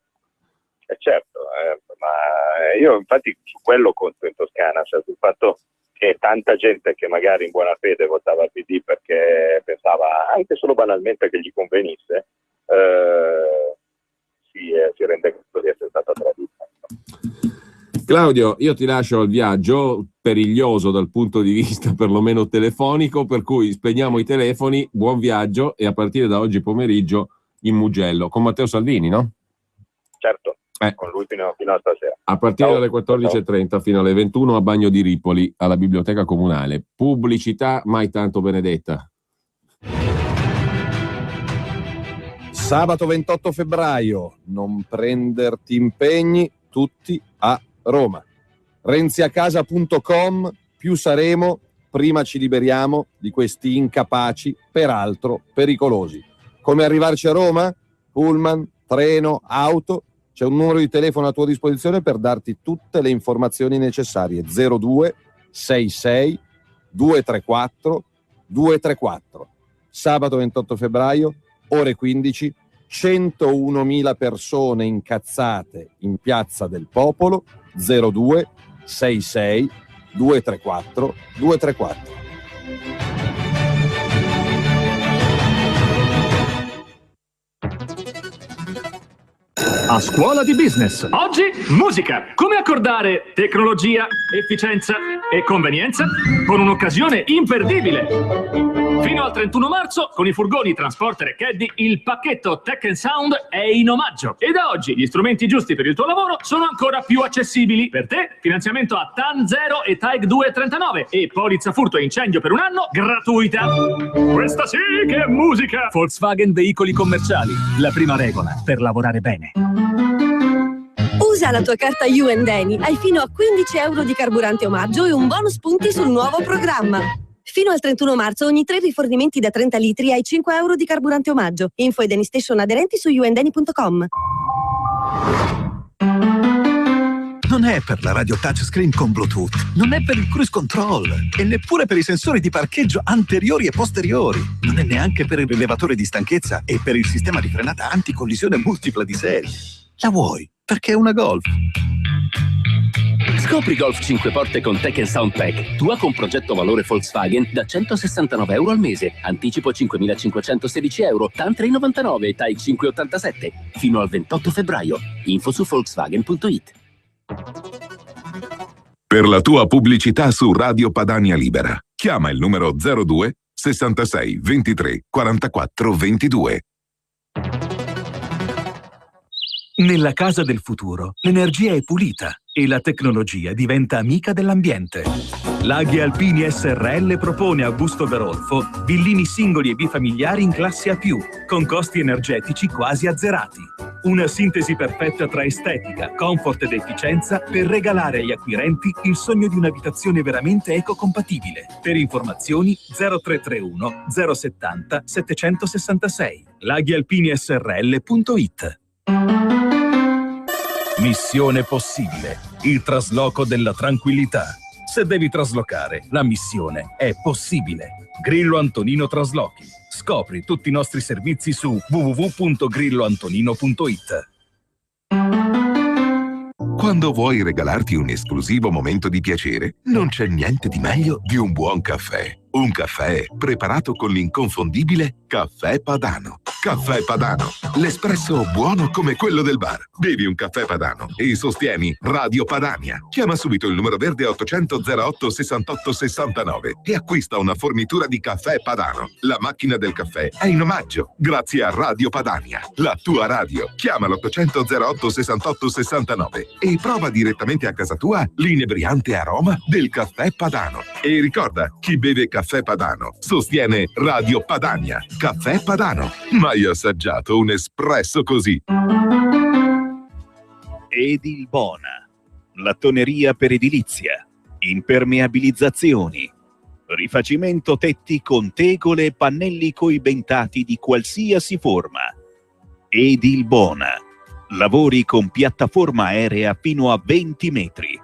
Certo, ma io infatti su quello conto in Toscana, cioè sul fatto che tanta gente che magari in buona fede votava il PD perché pensava anche solo banalmente che gli convenisse, si rende conto di essere stata tradita. Claudio, io ti lascio al viaggio periglioso dal punto di vista perlomeno telefonico, per cui spegniamo i telefoni, buon viaggio e a partire da oggi pomeriggio in Mugello con Matteo Salvini, no? Certo. Con lui fino a stasera. A partire dalle 14.30 fino alle 21 a Bagno di Ripoli, alla Biblioteca Comunale. Pubblicità mai tanto benedetta. Sabato 28 febbraio, non prenderti impegni, tutti a Roma. renziacasa.com, più saremo, prima ci liberiamo di questi incapaci, peraltro pericolosi. Come arrivarci a Roma? Pullman, treno, auto. C'è un numero di telefono a tua disposizione per darti tutte le informazioni necessarie. 02 66 234 234. Sabato 28 febbraio, ore 15, 101.000 persone incazzate in Piazza del Popolo. 02 66 234 234. A scuola di business. Oggi musica. Come accordare tecnologia, efficienza e convenienza con un'occasione imperdibile. Fino al 31 marzo con i furgoni Transporter e Caddy il pacchetto Tech Sound è in omaggio. E da oggi gli strumenti giusti per il tuo lavoro sono ancora più accessibili. Per te finanziamento a TAN 0 e TAEG 2,39 e polizza furto e incendio per un anno gratuita. Questa sì che è musica. Volkswagen Veicoli Commerciali. La prima regola per lavorare bene. Usa la tua carta You & Any, hai fino a 15 euro di carburante omaggio e un bonus punti sul nuovo programma. Fino al 31 marzo ogni 3 rifornimenti da 30 litri hai 5 euro di carburante omaggio. Info ed Station aderenti su youndany.com. Non è per la radio touchscreen con Bluetooth, non è per il cruise control e neppure per i sensori di parcheggio anteriori e posteriori. Non è neanche per il rilevatore di stanchezza e per il sistema di frenata anticollisione multipla di serie. La vuoi perché è una Golf. Scopri Golf 5 porte con Tech Sound Pack, tua con progetto valore Volkswagen da 169 euro al mese, anticipo 5.516 euro, TAN 3,99 e TAI 5,87, fino al 28 febbraio. Info su Volkswagen.it. Per la tua pubblicità su Radio Padania Libera, chiama il numero 02 66 23 44 22. Nella casa del futuro, l'energia è pulita e la tecnologia diventa amica dell'ambiente. Laghi Alpini SRL propone a Busto Garolfo villini singoli e bifamiliari in classe A+, con costi energetici quasi azzerati. Una sintesi perfetta tra estetica, comfort ed efficienza per regalare agli acquirenti il sogno di un'abitazione veramente ecocompatibile. Per informazioni 0331 070 766 laghialpinisrl.it. Missione possibile, il trasloco della tranquillità. Se devi traslocare, la missione è possibile. Grillo Antonino Traslochi. Scopri tutti i nostri servizi su www.grilloantonino.it. Quando vuoi regalarti un esclusivo momento di piacere, non c'è niente di meglio di un buon caffè. Un caffè preparato con l'inconfondibile Caffè Padano. Caffè Padano, l'espresso buono come quello del bar. Bevi un caffè Padano e sostieni Radio Padania. Chiama subito il numero verde 800 08 68 69 e acquista una fornitura di Caffè Padano. La macchina del caffè è in omaggio, grazie a Radio Padania, la tua radio. Chiama l'800 08 68 69 e prova direttamente a casa tua l'inebriante aroma del Caffè Padano. E ricorda, chi beve Caffè Padano sostiene Radio Padania. Caffè Padano. Mai assaggiato un espresso così? Edilbona, lattoneria per edilizia, impermeabilizzazioni, rifacimento tetti con tegole e pannelli coibentati di qualsiasi forma. Edilbona, lavori con piattaforma aerea fino a 20 metri.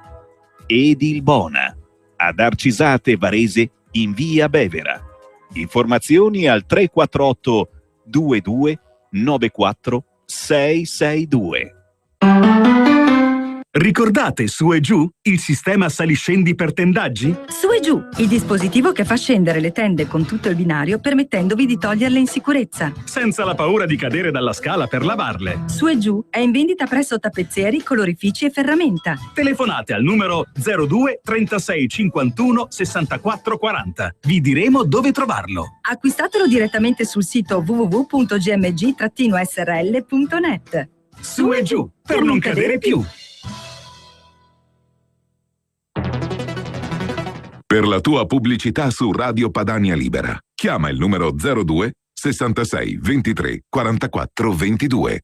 Edilbona, ad Arcisate Varese in via Bevera. Informazioni al 348 22 94 662. Ricordate Su e Giù, il sistema saliscendi per tendaggi? Su e Giù, il dispositivo che fa scendere le tende con tutto il binario permettendovi di toglierle in sicurezza. Senza la paura di cadere dalla scala per lavarle. Su e Giù è in vendita presso tappezzieri, colorifici e ferramenta. Telefonate al numero 02 36 51 64 40. Vi diremo dove trovarlo. Acquistatelo direttamente sul sito www.gmg-srl.net. Su e Giù, per non cadere più. Per la tua pubblicità su Radio Padania Libera, chiama il numero 02 66 23 44 22.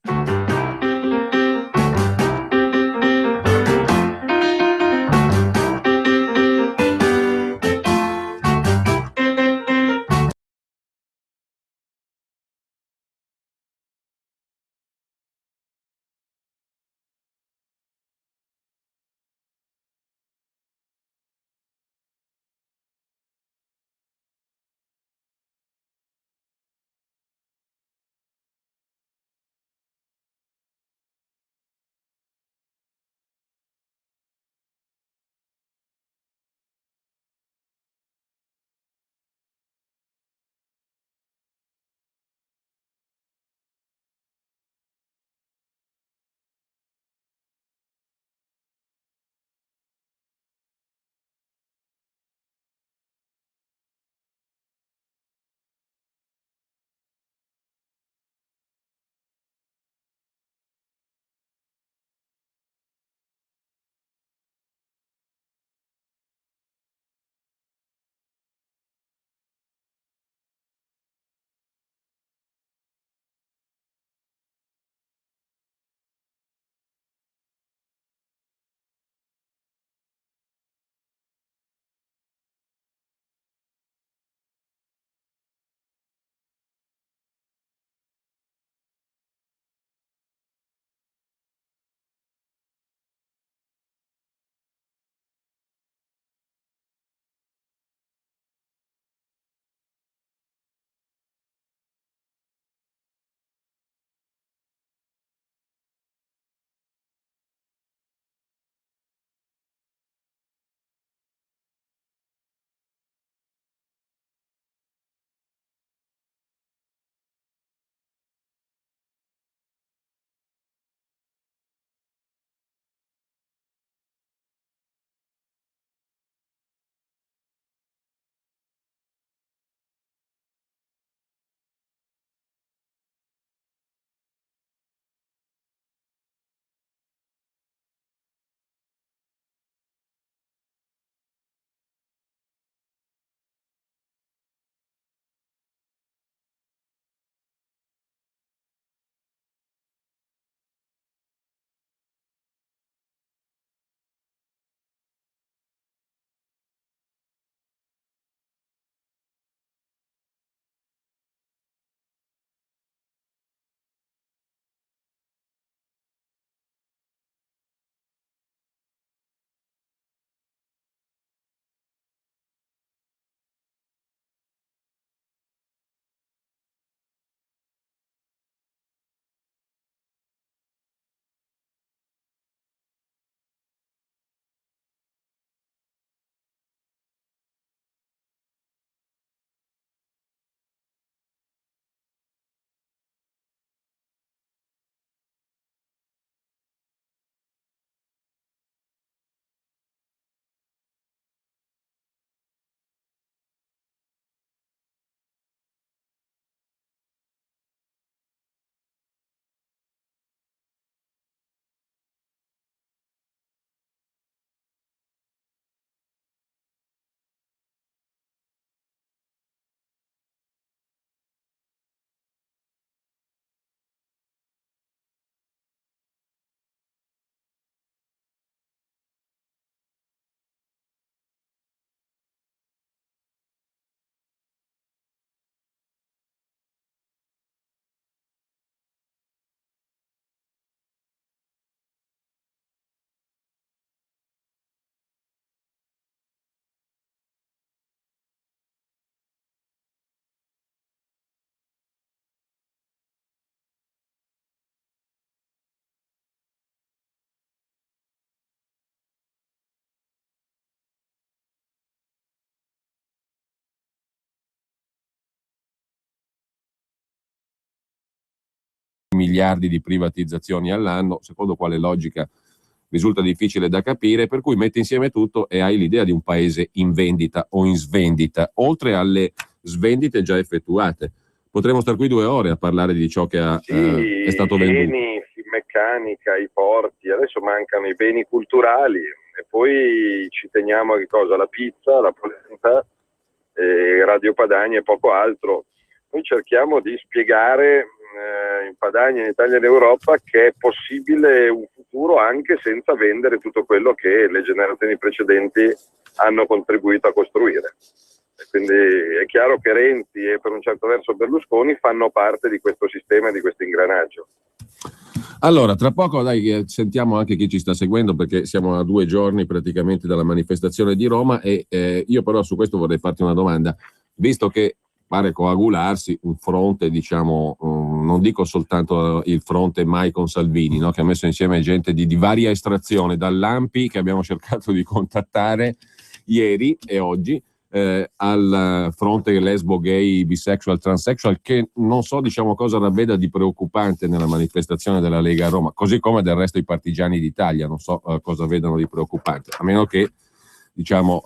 miliardi di privatizzazioni all'anno, secondo quale logica risulta difficile da capire, per cui metti insieme tutto e hai l'idea di un paese in vendita o in svendita, oltre alle svendite già effettuate. Potremmo star qui 2 ore a parlare di ciò che è stato venduto. Beni, meccanica, i porti, adesso mancano i beni culturali e poi ci teniamo a che cosa? La pizza, la polenta, Radio Padania e poco altro. Noi cerchiamo di spiegare in Padania, in Italia e in Europa che è possibile un futuro anche senza vendere tutto quello che le generazioni precedenti hanno contribuito a costruire. E quindi è chiaro che Renzi e per un certo verso Berlusconi fanno parte di questo sistema, di questo ingranaggio. Allora, tra poco dai, sentiamo anche chi ci sta seguendo, perché siamo a 2 giorni praticamente dalla manifestazione di Roma e io però su questo vorrei farti una domanda, visto che pare coagularsi un fronte, diciamo, non dico soltanto il fronte mai con Salvini, no? Che ha messo insieme gente di varia estrazione, dall'ANPI che abbiamo cercato di contattare ieri e oggi, al fronte lesbo, gay, bisexual, transsexual, che non so, diciamo, cosa ravveda di preoccupante nella manifestazione della Lega a Roma, così come del resto i partigiani d'Italia, non so cosa vedano di preoccupante, a meno che, diciamo,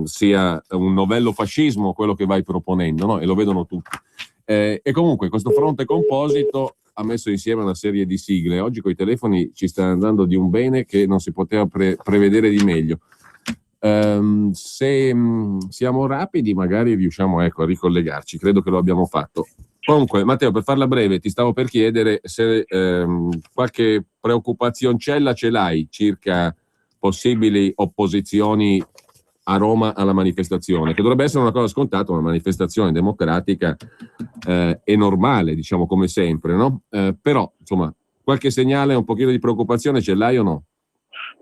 sia un novello fascismo quello che vai proponendo, no? E lo vedono tutti. E comunque questo fronte composito ha messo insieme una serie di sigle. Oggi coi telefoni ci sta andando di un bene che non si poteva prevedere di meglio. Se siamo rapidi magari riusciamo, ecco, a ricollegarci, credo che lo abbiamo fatto. Comunque Matteo, per farla breve, ti stavo per chiedere se qualche preoccupazioncella ce l'hai circa possibili opposizioni a Roma alla manifestazione, che dovrebbe essere una cosa scontata, una manifestazione democratica e normale, diciamo, come sempre, no? Però, insomma, qualche segnale, un pochino di preoccupazione ce l'hai o no?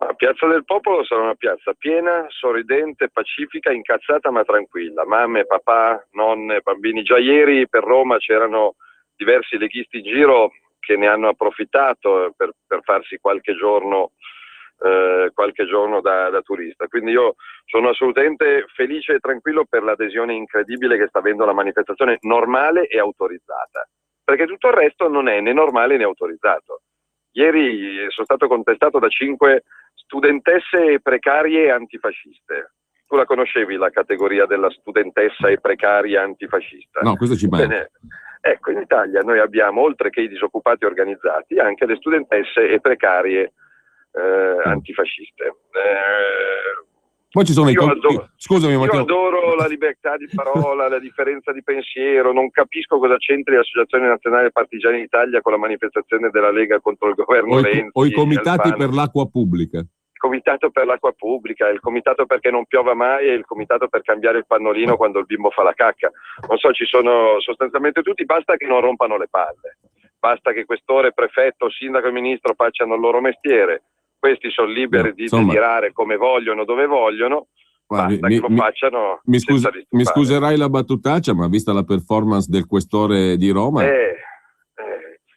La Piazza del Popolo sarà una piazza piena, sorridente, pacifica, incazzata ma tranquilla. Mamme, papà, nonne, bambini. Già ieri per Roma c'erano diversi leghisti in giro che ne hanno approfittato per farsi qualche giorno da turista. Quindi io sono assolutamente felice e tranquillo per l'adesione incredibile che sta avendo la manifestazione normale e autorizzata, perché tutto il resto non è né normale né autorizzato. Ieri sono stato contestato da 5 studentesse precarie antifasciste. Tu la conoscevi la categoria della studentessa e precaria antifascista? No, questo ci manca. Bene. Ecco, in Italia noi abbiamo, oltre che i disoccupati organizzati, anche le studentesse e precarie antifasciste. Poi ci sono scusami, Matteo. Io adoro la libertà di parola, la differenza di pensiero, non capisco cosa c'entri l'Associazione Nazionale Partigiani d'Italia con la manifestazione della Lega contro il governo Renzi. O i comitati per l'acqua pubblica. Il comitato per l'acqua pubblica, il comitato perché non piova mai e il comitato per cambiare il pannolino quando il bimbo fa la cacca. Non so, ci sono sostanzialmente tutti, basta che non rompano le palle. Basta che questore, prefetto, sindaco e ministro facciano il loro mestiere. Questi sono liberi di delirare come vogliono, dove vogliono, basta che lo facciano. Mi scuserai la battutaccia, ma vista la performance del questore di Roma...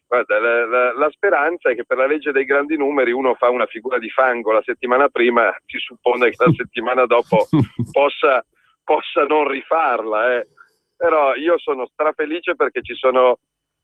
Guarda, la speranza è che per la legge dei grandi numeri uno fa una figura di fango la settimana prima, si suppone che la settimana dopo possa non rifarla. Però io sono strafelice perché ci sono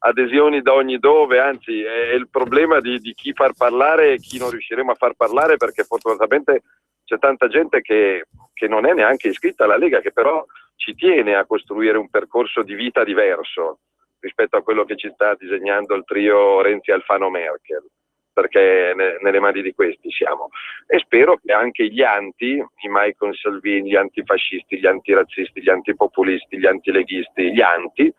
adesioni da ogni dove, anzi è il problema di chi far parlare e chi non riusciremo a far parlare, perché fortunatamente c'è tanta gente che non è neanche iscritta alla Lega, che però ci tiene a costruire un percorso di vita diverso rispetto a quello che ci sta disegnando il trio Renzi-Alfano-Merkel, perché nelle mani di questi siamo. E spero che anche gli anti, i Michael Salvini, gli antifascisti, gli antirazzisti, gli antipopulisti, gli antileghisti, gli anti,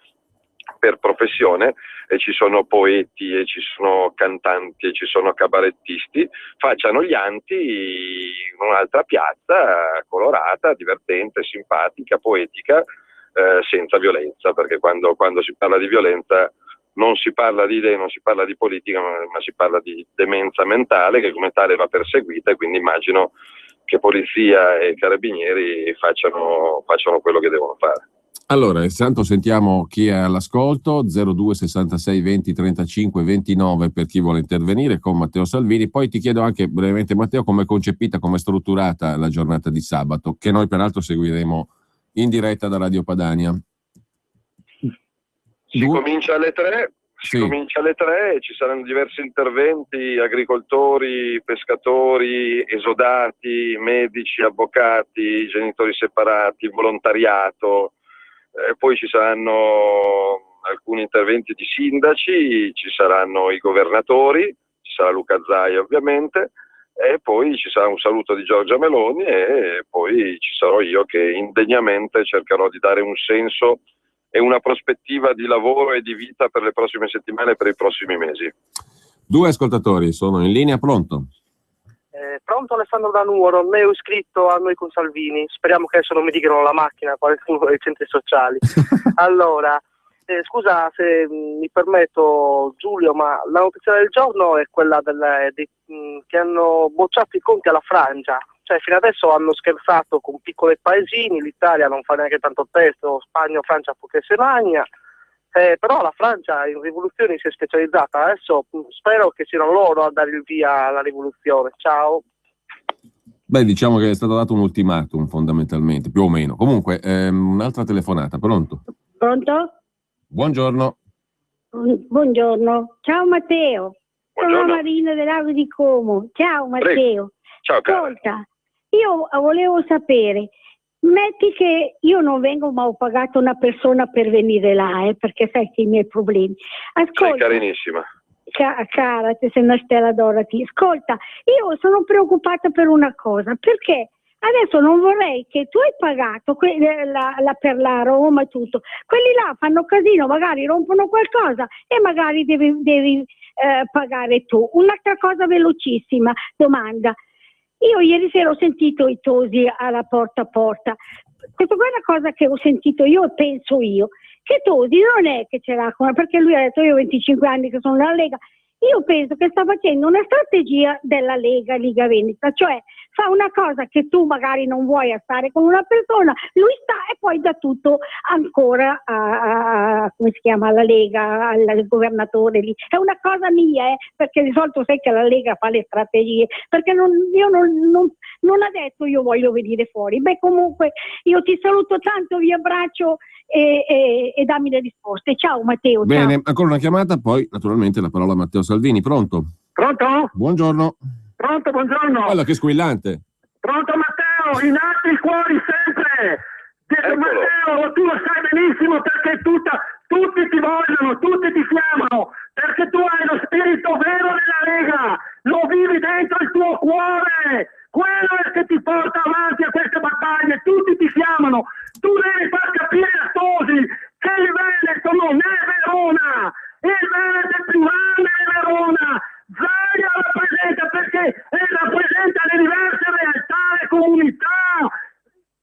per professione, e ci sono poeti, e ci sono cantanti, e ci sono cabarettisti, facciano gli anti in un'altra piazza colorata, divertente, simpatica, poetica, senza violenza, perché quando si parla di violenza non si parla di idee, non si parla di politica, ma si parla di demenza mentale, che come tale va perseguita, e quindi immagino che polizia e carabinieri facciano quello che devono fare. Allora, intanto sentiamo chi è all'ascolto, 02 66 20 35 29 per chi vuole intervenire con Matteo Salvini. Poi ti chiedo anche brevemente, Matteo, come è concepita, come è strutturata la giornata di sabato, che noi peraltro seguiremo in diretta da Radio Padania. Si comincia alle 3, Si comincia alle 3 e ci saranno diversi interventi, agricoltori, pescatori, esodati, medici, avvocati, genitori separati, volontariato, poi ci saranno alcuni interventi di sindaci, ci saranno i governatori, ci sarà Luca Zaia ovviamente, e poi ci sarà un saluto di Giorgia Meloni e poi ci sarò io che indegnamente cercherò di dare un senso e una prospettiva di lavoro e di vita per le prossime settimane e per i prossimi mesi. 2 ascoltatori sono in linea, pronto? Pronto, Alessandro da Nuoro, me ho iscritto a Noi con Salvini, speriamo che adesso non mi dicano la macchina, qualcuno dei centri sociali. Allora, scusa se mi permetto Giulio, ma la notizia del giorno è quella che hanno bocciato i conti alla Francia. Cioè, fino adesso hanno scherzato con piccoli paesini, l'Italia non fa neanche tanto testo, Spagna o Francia poche se magna, però la Francia in rivoluzioni si è specializzata, adesso spero che siano loro a dare il via alla rivoluzione. Ciao. Beh, diciamo che è stato dato un ultimatum fondamentalmente, più o meno. Comunque, un'altra telefonata, pronto? Pronto? Buongiorno. Buongiorno. Ciao Matteo. Buongiorno. Sono Marina del Lago di Como. Ciao Matteo. Prego. Ciao cara. Ascolta, io volevo sapere, metti che io non vengo ma ho pagato una persona per venire là, perché sai che i miei problemi. Ascolta, sei carinissima. Cara, te sei una stella Dorothy. Ascolta, io sono preoccupata per una cosa, perché adesso non vorrei che tu hai pagato per la Roma e tutto, quelli là fanno casino, magari rompono qualcosa e magari devi pagare tu. Un'altra cosa velocissima, domanda. Io ieri sera ho sentito i Tosi alla porta a porta. Questa è una cosa che ho sentito io e penso io, che Tosi non è che ce l'ha, perché lui ha detto io ho 25 anni che sono nella Lega. Io penso che sta facendo una strategia della Lega Veneta, cioè fa una cosa che tu magari non vuoi stare con una persona, lui sta e poi dà tutto ancora come si chiama, alla Lega, al governatore lì. È una cosa mia, perché di solito sai che la Lega fa le strategie, perché io non ha detto io voglio venire fuori. Beh, comunque io ti saluto tanto, vi abbraccio e dammi le risposte. Ciao Matteo. Bene, ciao. ancora una chiamata, poi naturalmente la parola a Matteo Salvini. Pronto? Pronto? Buongiorno. Pronto, buongiorno. Guarda che squillante. Pronto Matteo, in alto il cuore sempre. Matteo, tu lo sai benissimo perché tutti ti vogliono, tutti ti chiamano, perché tu hai lo spirito vero della Lega, lo vivi dentro il tuo cuore. Quello è che ti porta avanti a queste battaglie, tutti ti chiamano, tu devi far capire a Tosi che il Veneto non è Verona, il Veneto è più grande di Verona, Zaia rappresenta perché rappresenta le diverse realtà e comunità.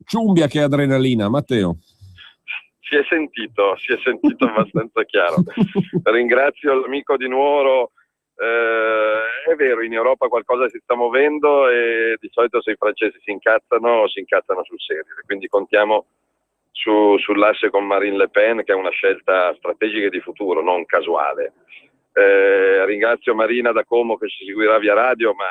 Ciumbia che adrenalina, Matteo. Si è sentito abbastanza chiaro. Ringrazio l'amico di Nuoro. È vero, in Europa qualcosa si sta muovendo e di solito se i francesi si incazzano sul serio, quindi contiamo sull'asse con Marine Le Pen, che è una scelta strategica e di futuro, non casuale. Ringrazio Marina da Como che ci seguirà via radio, ma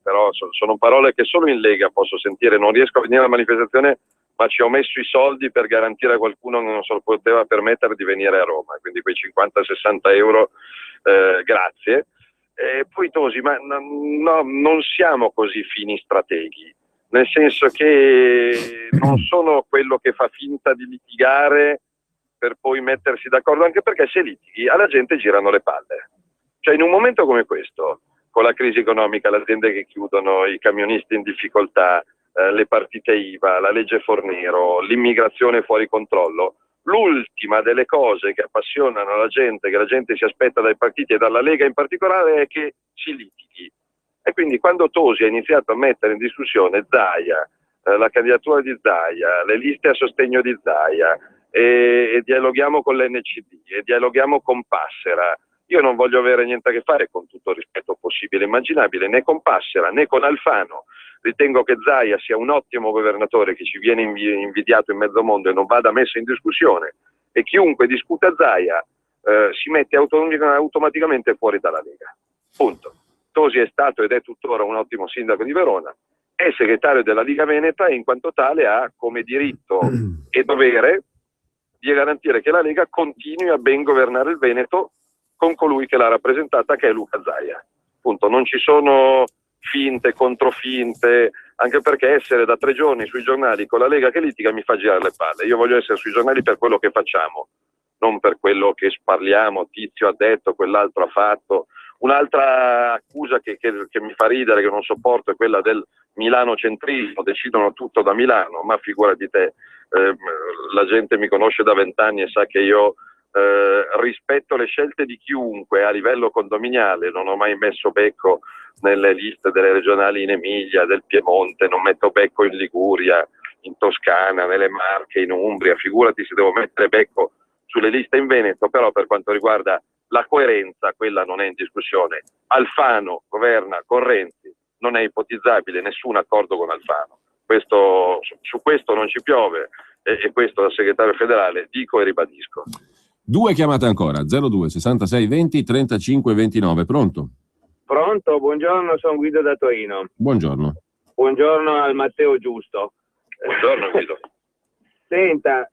però sono parole che solo in Lega posso sentire. Non riesco a venire alla manifestazione, ma ci ho messo i soldi per garantire a qualcuno che non se lo poteva permettere di venire a Roma, quindi quei 50-60 euro, grazie. Poi Tosi, ma no, non siamo così fini strateghi, nel senso che non sono quello che fa finta di litigare per poi mettersi d'accordo, anche perché se litighi alla gente girano le palle. Cioè in un momento come questo, con la crisi economica, le aziende che chiudono, i camionisti in difficoltà, le partite IVA, la legge Fornero, l'immigrazione fuori controllo, l'ultima delle cose che appassionano la gente, che la gente si aspetta dai partiti e dalla Lega in particolare, è che si litighi. E quindi quando Tosi ha iniziato a mettere in discussione Zaia, la candidatura di Zaia, le liste a sostegno di Zaia, e dialoghiamo con l'NCD, e dialoghiamo con Passera, io non voglio avere niente a che fare, con tutto il rispetto possibile e immaginabile, né con Passera né con Alfano. Ritengo che Zaia sia un ottimo governatore che ci viene invidiato in mezzo mondo e non vada messo in discussione, e chiunque discuta Zaia si mette automaticamente fuori dalla Lega. Punto. Tosi è stato ed è tuttora un ottimo sindaco di Verona, è segretario della Liga Veneta e in quanto tale ha come diritto e dovere di garantire che la Lega continui a ben governare il Veneto con colui che l'ha rappresentata, che è Luca Zaia. Appunto, non ci sono finte, controfinte, anche perché essere da 3 giorni sui giornali con la Lega che litiga mi fa girare le palle. Io voglio essere sui giornali per quello che facciamo, non per quello che parliamo, tizio ha detto, quell'altro ha fatto. Un'altra accusa che mi fa ridere, che non sopporto, è quella del milanocentrismo, decidono tutto da Milano, ma figurati te, la gente mi conosce da 20 anni e sa che io rispetto le scelte di chiunque a livello condominiale, non ho mai messo becco nelle liste delle regionali in Emilia, del Piemonte, non metto becco in Liguria, in Toscana, nelle Marche, in Umbria, figurati se devo mettere becco sulle liste in Veneto, però per quanto riguarda la coerenza, quella non è in discussione. Alfano governa con Renzi, non è ipotizzabile nessun accordo con Alfano. Su questo non ci piove e questo da segretario federale dico e ribadisco. 2 chiamate ancora, 02 66 20 35 29, pronto? Pronto, buongiorno, sono Guido da Torino. Buongiorno. Buongiorno al Matteo Giusto. Buongiorno Guido. Senta,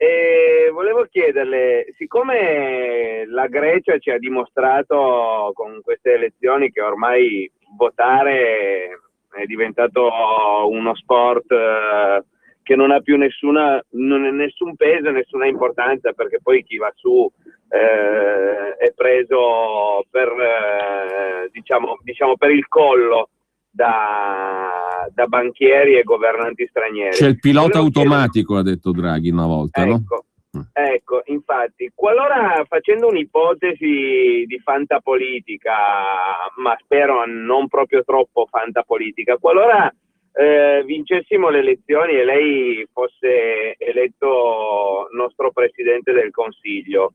volevo chiederle, siccome la Grecia ci ha dimostrato con queste elezioni che ormai votare è diventato uno sport che non ha più nessun peso, nessuna importanza, perché poi chi va su è preso per diciamo per il collo da banchieri e governanti stranieri. C'è il pilota automatico, ha detto Draghi una volta, ecco, no? Ecco, infatti, qualora, facendo un'ipotesi di fantapolitica, ma spero non proprio troppo fantapolitica, qualora vincessimo le elezioni e lei fosse eletto nostro Presidente del Consiglio,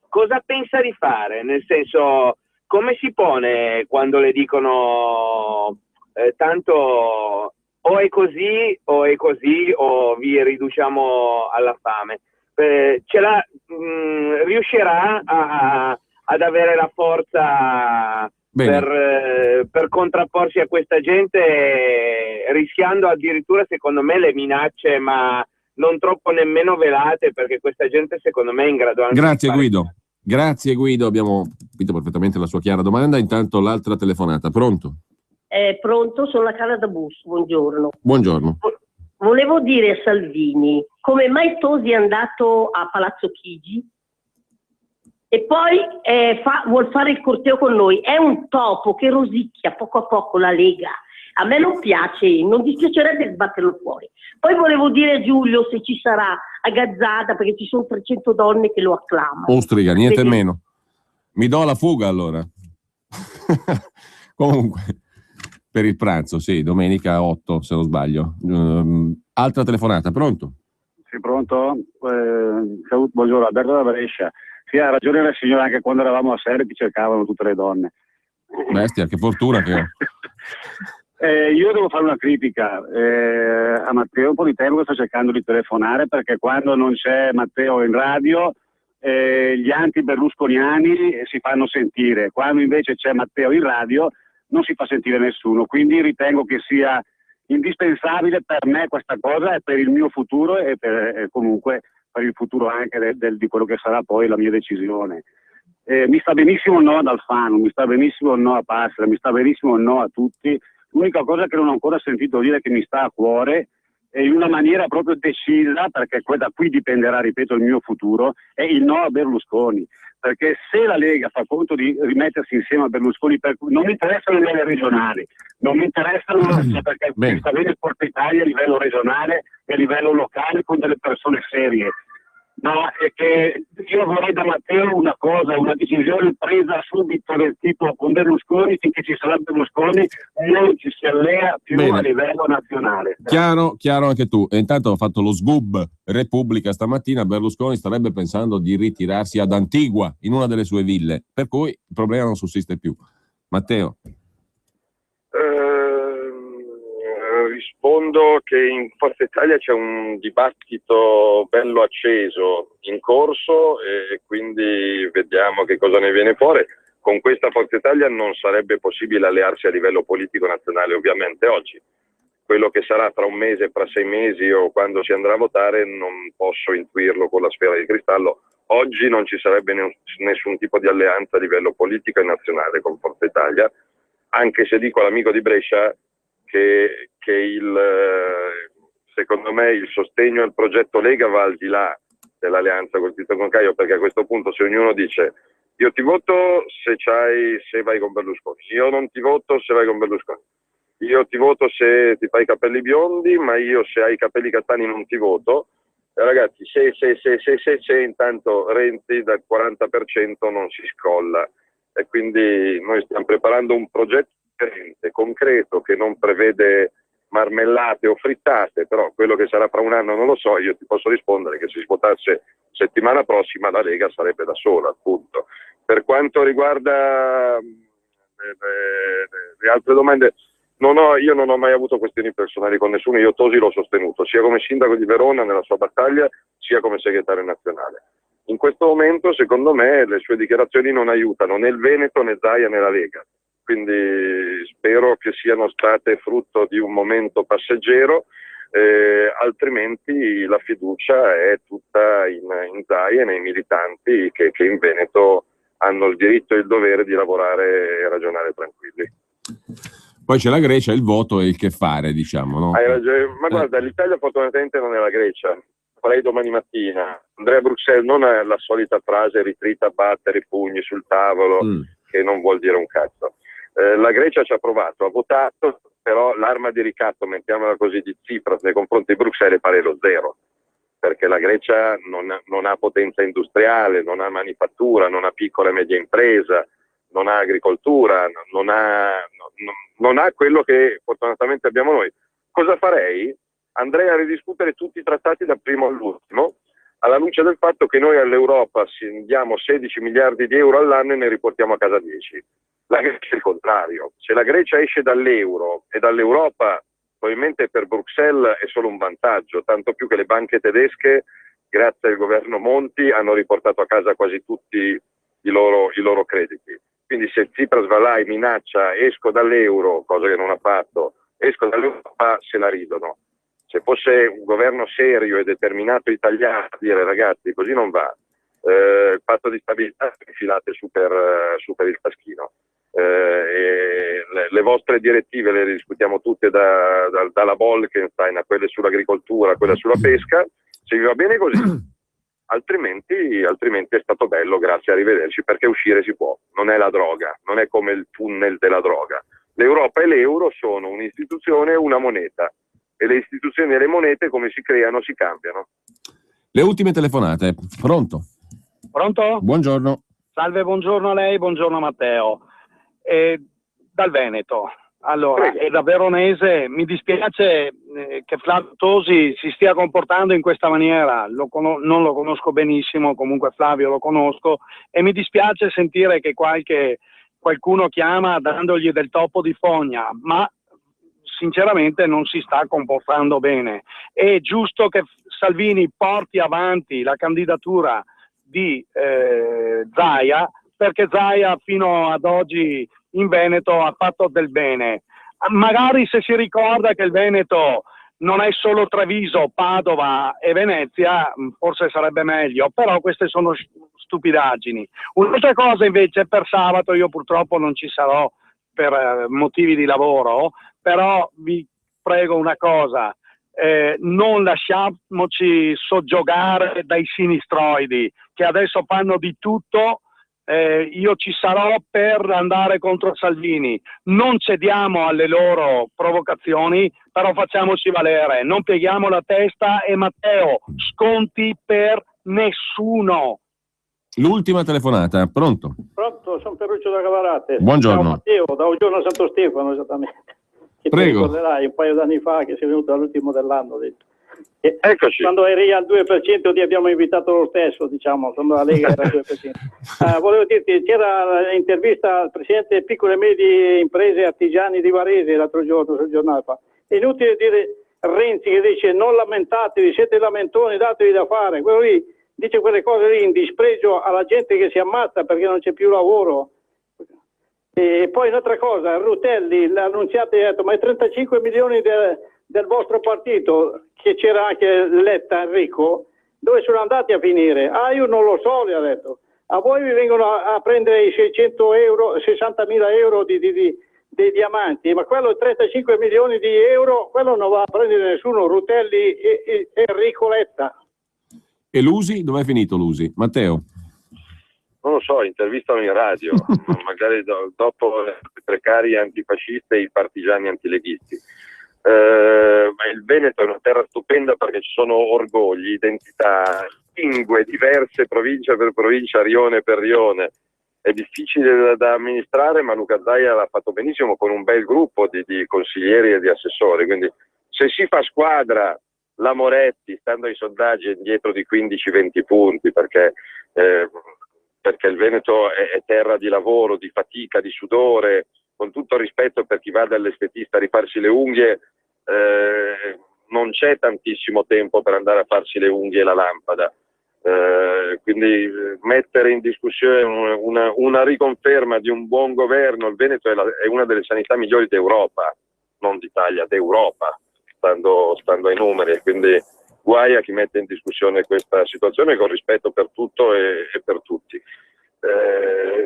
cosa pensa di fare? Nel senso, come si pone quando le dicono tanto o è così o vi riduciamo alla fame? Riuscirà ad avere la forza per contrapporsi a questa gente, rischiando addirittura, secondo me, le minacce, ma non troppo nemmeno velate, perché questa gente secondo me è in grado anche Grazie Guido. Grazie Guido, abbiamo capito perfettamente la sua chiara domanda. Intanto l'altra telefonata, pronto? Pronto, sono la Carla da Bus, buongiorno. Buongiorno. Volevo dire a Salvini, come mai Tosi è andato a Palazzo Chigi e poi vuol fare il corteo con noi? È un topo che rosicchia poco a poco la Lega. A me non piace, non dispiacerebbe sbatterlo fuori. Poi volevo dire a Giulio se ci sarà a Gazzada, perché ci sono 300 donne che lo acclamano. Ostriga, niente meno. Mi do la fuga allora. Comunque, per il pranzo, sì, domenica 8 se non sbaglio. Altra telefonata, pronto? Sì, pronto? Buongiorno, Alberto da Brescia. Sì, ha ragione la signora, anche quando eravamo a Serre ti cercavano tutte le donne. Bestia, che fortuna che ho. Io devo fare una critica a Matteo. Un po' di tempo che sto cercando di telefonare, perché quando non c'è Matteo in radio gli anti-berlusconiani si fanno sentire, quando invece c'è Matteo in radio non si fa sentire nessuno, quindi ritengo che sia indispensabile per me questa cosa e per il mio futuro e comunque per il futuro anche di quello che sarà poi la mia decisione. Mi sta benissimo il no ad Alfano, mi sta benissimo il no a Passera, mi sta benissimo il no a tutti. L'unica cosa che non ho ancora sentito dire che mi sta a cuore, e in una maniera proprio decisa, perché da qui dipenderà, ripeto, il mio futuro, è il no a Berlusconi. Perché se la Lega fa conto di rimettersi insieme a Berlusconi, non mi interessano le regionali, non mi interessano perché sta bene Forza Italia a livello regionale e a livello locale con delle persone serie. No, è che io vorrei da Matteo una cosa, una decisione presa subito del tipo: con Berlusconi, finché ci sarà Berlusconi, non ci si allea più a livello nazionale. Chiaro anche tu. E intanto ho fatto lo sgub Repubblica stamattina. Berlusconi starebbe pensando di ritirarsi ad Antigua, in una delle sue ville, per cui il problema non sussiste più. Matteo? Rispondo che in Forza Italia c'è un dibattito bello acceso in corso e quindi vediamo che cosa ne viene fuori. Con questa Forza Italia non sarebbe possibile allearsi a livello politico nazionale ovviamente oggi. Quello che sarà tra un mese, tra 6 mesi o quando si andrà a votare non posso intuirlo con la sfera di cristallo. oggi non ci sarebbe nessun tipo di alleanza a livello politico e nazionale con Forza Italia, anche se dico all'amico di Brescia che secondo me il sostegno al progetto Lega va al di là dell'alleanza col Tito Concaio, perché a questo punto se ognuno dice io ti voto se vai con Berlusconi, io non ti voto se vai con Berlusconi, io ti voto se ti fai i capelli biondi, ma io se hai i capelli castani non ti voto. Ragazzi, se intanto Renzi dal 40% non si scolla, e quindi noi stiamo preparando un progetto differente, concreto, che non prevede marmellate o frittate, però quello che sarà fra un anno non lo so. Io ti posso rispondere che se si votasse settimana prossima la Lega sarebbe da sola, appunto. Per quanto riguarda le altre domande, io non ho mai avuto questioni personali con nessuno. Io Tosi l'ho sostenuto sia come sindaco di Verona nella sua battaglia, sia come segretario nazionale. In questo momento, secondo me, le sue dichiarazioni non aiutano né il Veneto, né Zaia, né la Lega. Quindi spero che siano state frutto di un momento passeggero, altrimenti la fiducia è tutta in Zaia e nei militanti che in Veneto hanno il diritto e il dovere di lavorare e ragionare tranquilli. Poi c'è la Grecia, il voto e il che fare, diciamo, no? Hai ragione, ma guarda, l'Italia fortunatamente non è la Grecia. Farei domani mattina. Andrea Bruxelles non è la solita frase ritrita a battere i pugni sul tavolo, che non vuol dire un cazzo. La Grecia ci ha provato, ha votato, però l'arma di ricatto, mettiamola così, di Tsipras nei confronti di Bruxelles pare lo zero, perché la Grecia non ha potenza industriale, non ha manifattura, non ha piccola e media impresa, non ha agricoltura, non ha quello che fortunatamente abbiamo noi. Cosa farei? Andrei a ridiscutere tutti i trattati dal primo all'ultimo, alla luce del fatto che noi all'Europa diamo 16 miliardi di euro all'anno e ne riportiamo a casa 10. La Grecia è il contrario. Se la Grecia esce dall'euro e dall'Europa, probabilmente per Bruxelles è solo un vantaggio, tanto più che le banche tedesche, grazie al governo Monti, hanno riportato a casa quasi tutti i loro crediti. Quindi se Tsipras va là e minaccia esco dall'euro, cosa che non ha fatto, esco dall'Europa, se la ridono. Se fosse un governo serio e determinato italiano a dire ragazzi così non va, il patto di stabilità infilate su per il taschino. E le vostre direttive le discutiamo tutte dalla Bolkestein a quelle sull'agricoltura, a quella sulla pesca, se vi va bene così. Altrimenti è stato bello, grazie, arrivederci, perché uscire si può, non è la droga, non è come il tunnel della droga. L'Europa e l'euro sono un'istituzione e una moneta, e le istituzioni e le monete come si creano si cambiano. Le ultime telefonate, pronto? Pronto? Buongiorno. Salve, buongiorno a lei, buongiorno a Matteo. Dal Veneto. Allora, e da veronese mi dispiace che Flavio Tosi si stia comportando in questa maniera, non lo conosco benissimo, comunque Flavio lo conosco, e mi dispiace sentire che qualcuno chiama dandogli del topo di fogna, ma sinceramente non si sta comportando bene. È giusto che Salvini porti avanti la candidatura di Zaia, perché Zaia fino ad oggi in Veneto ha fatto del bene. Magari se si ricorda che il Veneto non è solo Treviso, Padova e Venezia, forse sarebbe meglio, però queste sono stupidaggini. Un'altra cosa invece, per sabato io purtroppo non ci sarò per motivi di lavoro, però vi prego una cosa, non lasciamoci soggiogare dai sinistroidi che adesso fanno di tutto. Io ci sarò per andare contro Salvini, non cediamo alle loro provocazioni, però facciamoci valere, non pieghiamo la testa. E Matteo, sconti per nessuno. L'ultima telefonata, pronto? Pronto, sono Ferruccio da Cavarate. Buongiorno. Ciao Matteo, da un giorno a Santo Stefano esattamente. Che prego. Ti ricorderai un paio d'anni fa che sei venuto all'ultimo dell'anno, ho detto. Eccoci. Quando eri al 2% ti abbiamo invitato lo stesso, diciamo, quando la Lega era al 2%. Volevo dirti, c'era l'intervista al presidente delle piccole e medie imprese artigiani di Varese l'altro giorno sul giornale. È inutile dire Renzi che dice non lamentatevi, siete lamentoni, datevi da fare. Quello lì dice quelle cose lì in dispregio alla gente che si ammazza perché non c'è più lavoro. E poi un'altra cosa, Rutelli l'ha annunziato e ha detto ma i 35 milioni del vostro partito, che c'era anche Letta Enrico, dove sono andati a finire? Ah, io non lo so, le ha detto. A voi vi vengono a prendere i 600 euro, 60.000 euro dei diamanti, ma quello 35 milioni di euro, quello non va a prendere nessuno, Rutelli e Enrico Letta. E Lusi? Dov'è finito Lusi? Matteo? Non lo so, intervistano in radio, magari dopo le precarie antifasciste e i partigiani antileghisti. Ma il Veneto è una terra stupenda perché ci sono orgogli, identità, lingue diverse, provincia per provincia, rione per rione. È difficile da amministrare, ma Luca Zaia l'ha fatto benissimo con un bel gruppo di consiglieri e di assessori. Quindi se si fa squadra, la Moretti, stando ai sondaggi, è indietro di 15-20 punti, perché il Veneto è terra di lavoro, di fatica, di sudore. Con tutto il rispetto per chi va dall'estetista a rifarsi le unghie, non c'è tantissimo tempo per andare a farsi le unghie e la lampada. Quindi mettere in discussione una riconferma di un buon governo, il Veneto è una delle sanità migliori d'Europa, non d'Italia, d'Europa, stando ai numeri, quindi guai a chi mette in discussione questa situazione, con rispetto per tutto e per tutti.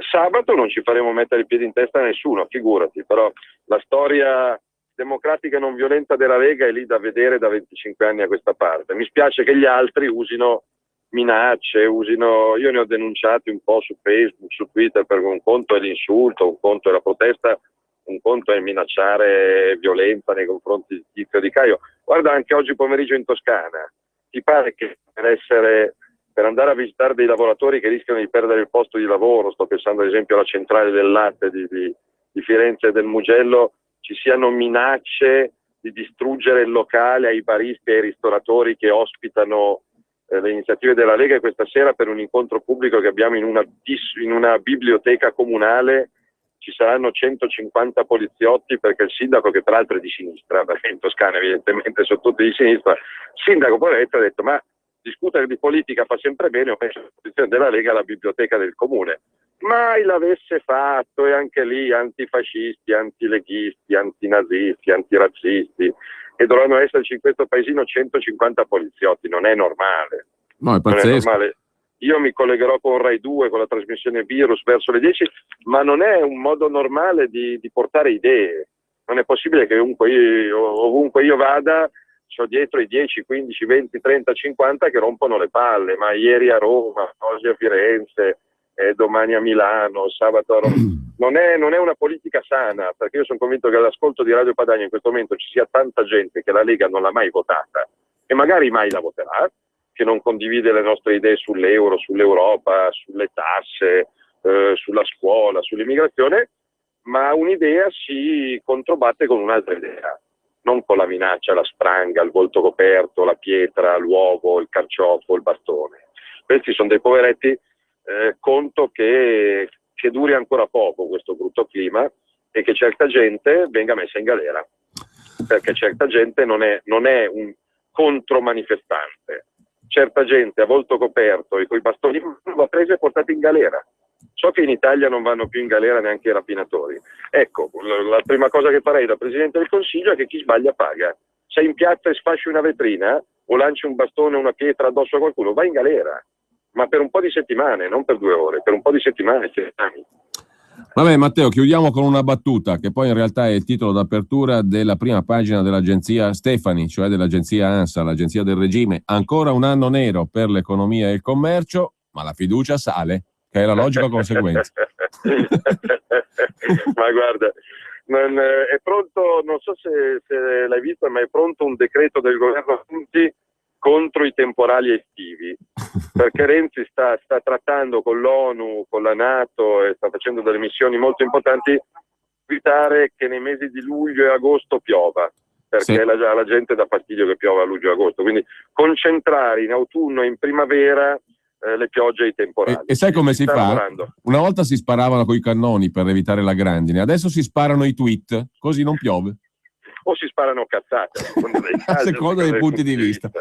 Sabato non ci faremo mettere i piedi in testa a nessuno, figurati, però la storia democratica e non violenta della Lega è lì da vedere da 25 anni a questa parte. Mi spiace che gli altri usino minacce, io ne ho denunciati un po' su Facebook, su Twitter, perché un conto è l'insulto, un conto è la protesta, un conto è minacciare violenza nei confronti di Tizio Di Caio. Guarda, anche oggi pomeriggio in Toscana, ti pare che per andare a visitare dei lavoratori che rischiano di perdere il posto di lavoro, sto pensando ad esempio alla centrale del latte di Firenze e del Mugello, ci siano minacce di distruggere il locale ai baristi e ai ristoratori che ospitano le iniziative della Lega, e questa sera per un incontro pubblico che abbiamo in una biblioteca comunale ci saranno 150 poliziotti, perché il sindaco, che peraltro è di sinistra, perché in Toscana evidentemente sono tutti di sinistra, il sindaco poveretto ha detto: ma discutere di politica fa sempre bene, ho messo a disposizione della Lega la biblioteca del comune. Mai l'avesse fatto, e anche lì antifascisti, antileghisti, antinazisti, antirazzisti, e dovranno esserci in questo paesino 150 poliziotti, non è normale. No, è pazzesco. Non è normale. Io mi collegherò con Rai 2 con la trasmissione Virus verso le 10, ma non è un modo normale di portare idee. Non è possibile che ovunque io vada c'ho dietro i 10, 15, 20, 30, 50 che rompono le palle, ma ieri a Roma, oggi a Firenze, domani a Milano, sabato a Roma. Non è una politica sana, perché io sono convinto che all'ascolto di Radio Padania in questo momento ci sia tanta gente che la Lega non l'ha mai votata e magari mai la voterà, che non condivide le nostre idee sull'euro, sull'Europa, sulle tasse, sulla scuola, sull'immigrazione, ma un'idea si controbatte con un'altra idea, non con la minaccia, la spranga, il volto coperto, la pietra, l'uovo, il carciofo, il bastone. Questi sono dei poveretti. Conto che duri ancora poco questo brutto clima e che certa gente venga messa in galera, perché certa gente non è un contromanifestante, certa gente a volto coperto e coi bastoni va presa e portata in galera. So che in Italia non vanno più in galera neanche i rapinatori. Ecco, la prima cosa che farei da Presidente del Consiglio è che chi sbaglia paga. Sei in piazza e sfasci una vetrina o lanci un bastone o una pietra addosso a qualcuno, vai in galera. Ma per un po' di settimane, non per 2 ore, per un po' di settimane. Vabbè Matteo, chiudiamo con una battuta che poi in realtà è il titolo d'apertura della prima pagina dell'agenzia Stefani, cioè dell'agenzia ANSA, l'agenzia del regime. Ancora un anno nero per l'economia e il commercio, ma la fiducia sale, che è la logica conseguenza. Ma guarda, è pronto, non so se l'hai visto, ma è pronto un decreto del governo Monti contro i temporali estivi, perché Renzi sta trattando con l'ONU, con la NATO, e sta facendo delle missioni molto importanti per evitare che nei mesi di luglio e agosto piova, perché sì, la gente dà fastidio che piova a luglio e agosto, quindi concentrare in autunno e in primavera le piogge e i temporali. E sai come si fa? Lavorando. Una volta si sparavano coi cannoni per evitare la grandine, adesso si sparano i tweet, così non piove. O si sparano cazzate a seconda dei punti di vista.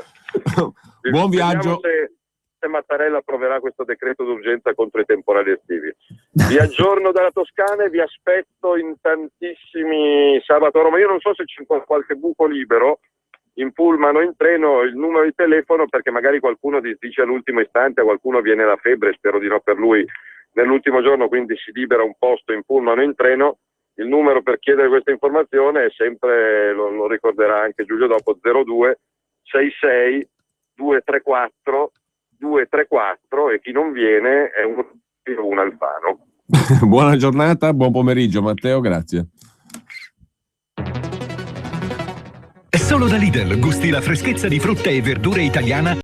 Buon viaggio. Se Mattarella approverà questo decreto d'urgenza contro i temporali estivi. Vi aggiorno dalla Toscana e vi aspetto in tantissimi sabato a Roma. Io non so se c'è qualche buco libero, in pullman o in treno il numero di telefono, perché magari qualcuno dice all'ultimo istante, a qualcuno viene la febbre, spero di no per lui, nell'ultimo giorno, quindi si libera un posto in pullman o in treno. Il numero per chiedere questa informazione è sempre, lo ricorderà anche Giulio dopo, 02 66 234 234, e chi non viene è un Alfano. Buona giornata, buon pomeriggio Matteo, grazie. Solo da Lidl gusti la freschezza di frutta e verdure italiana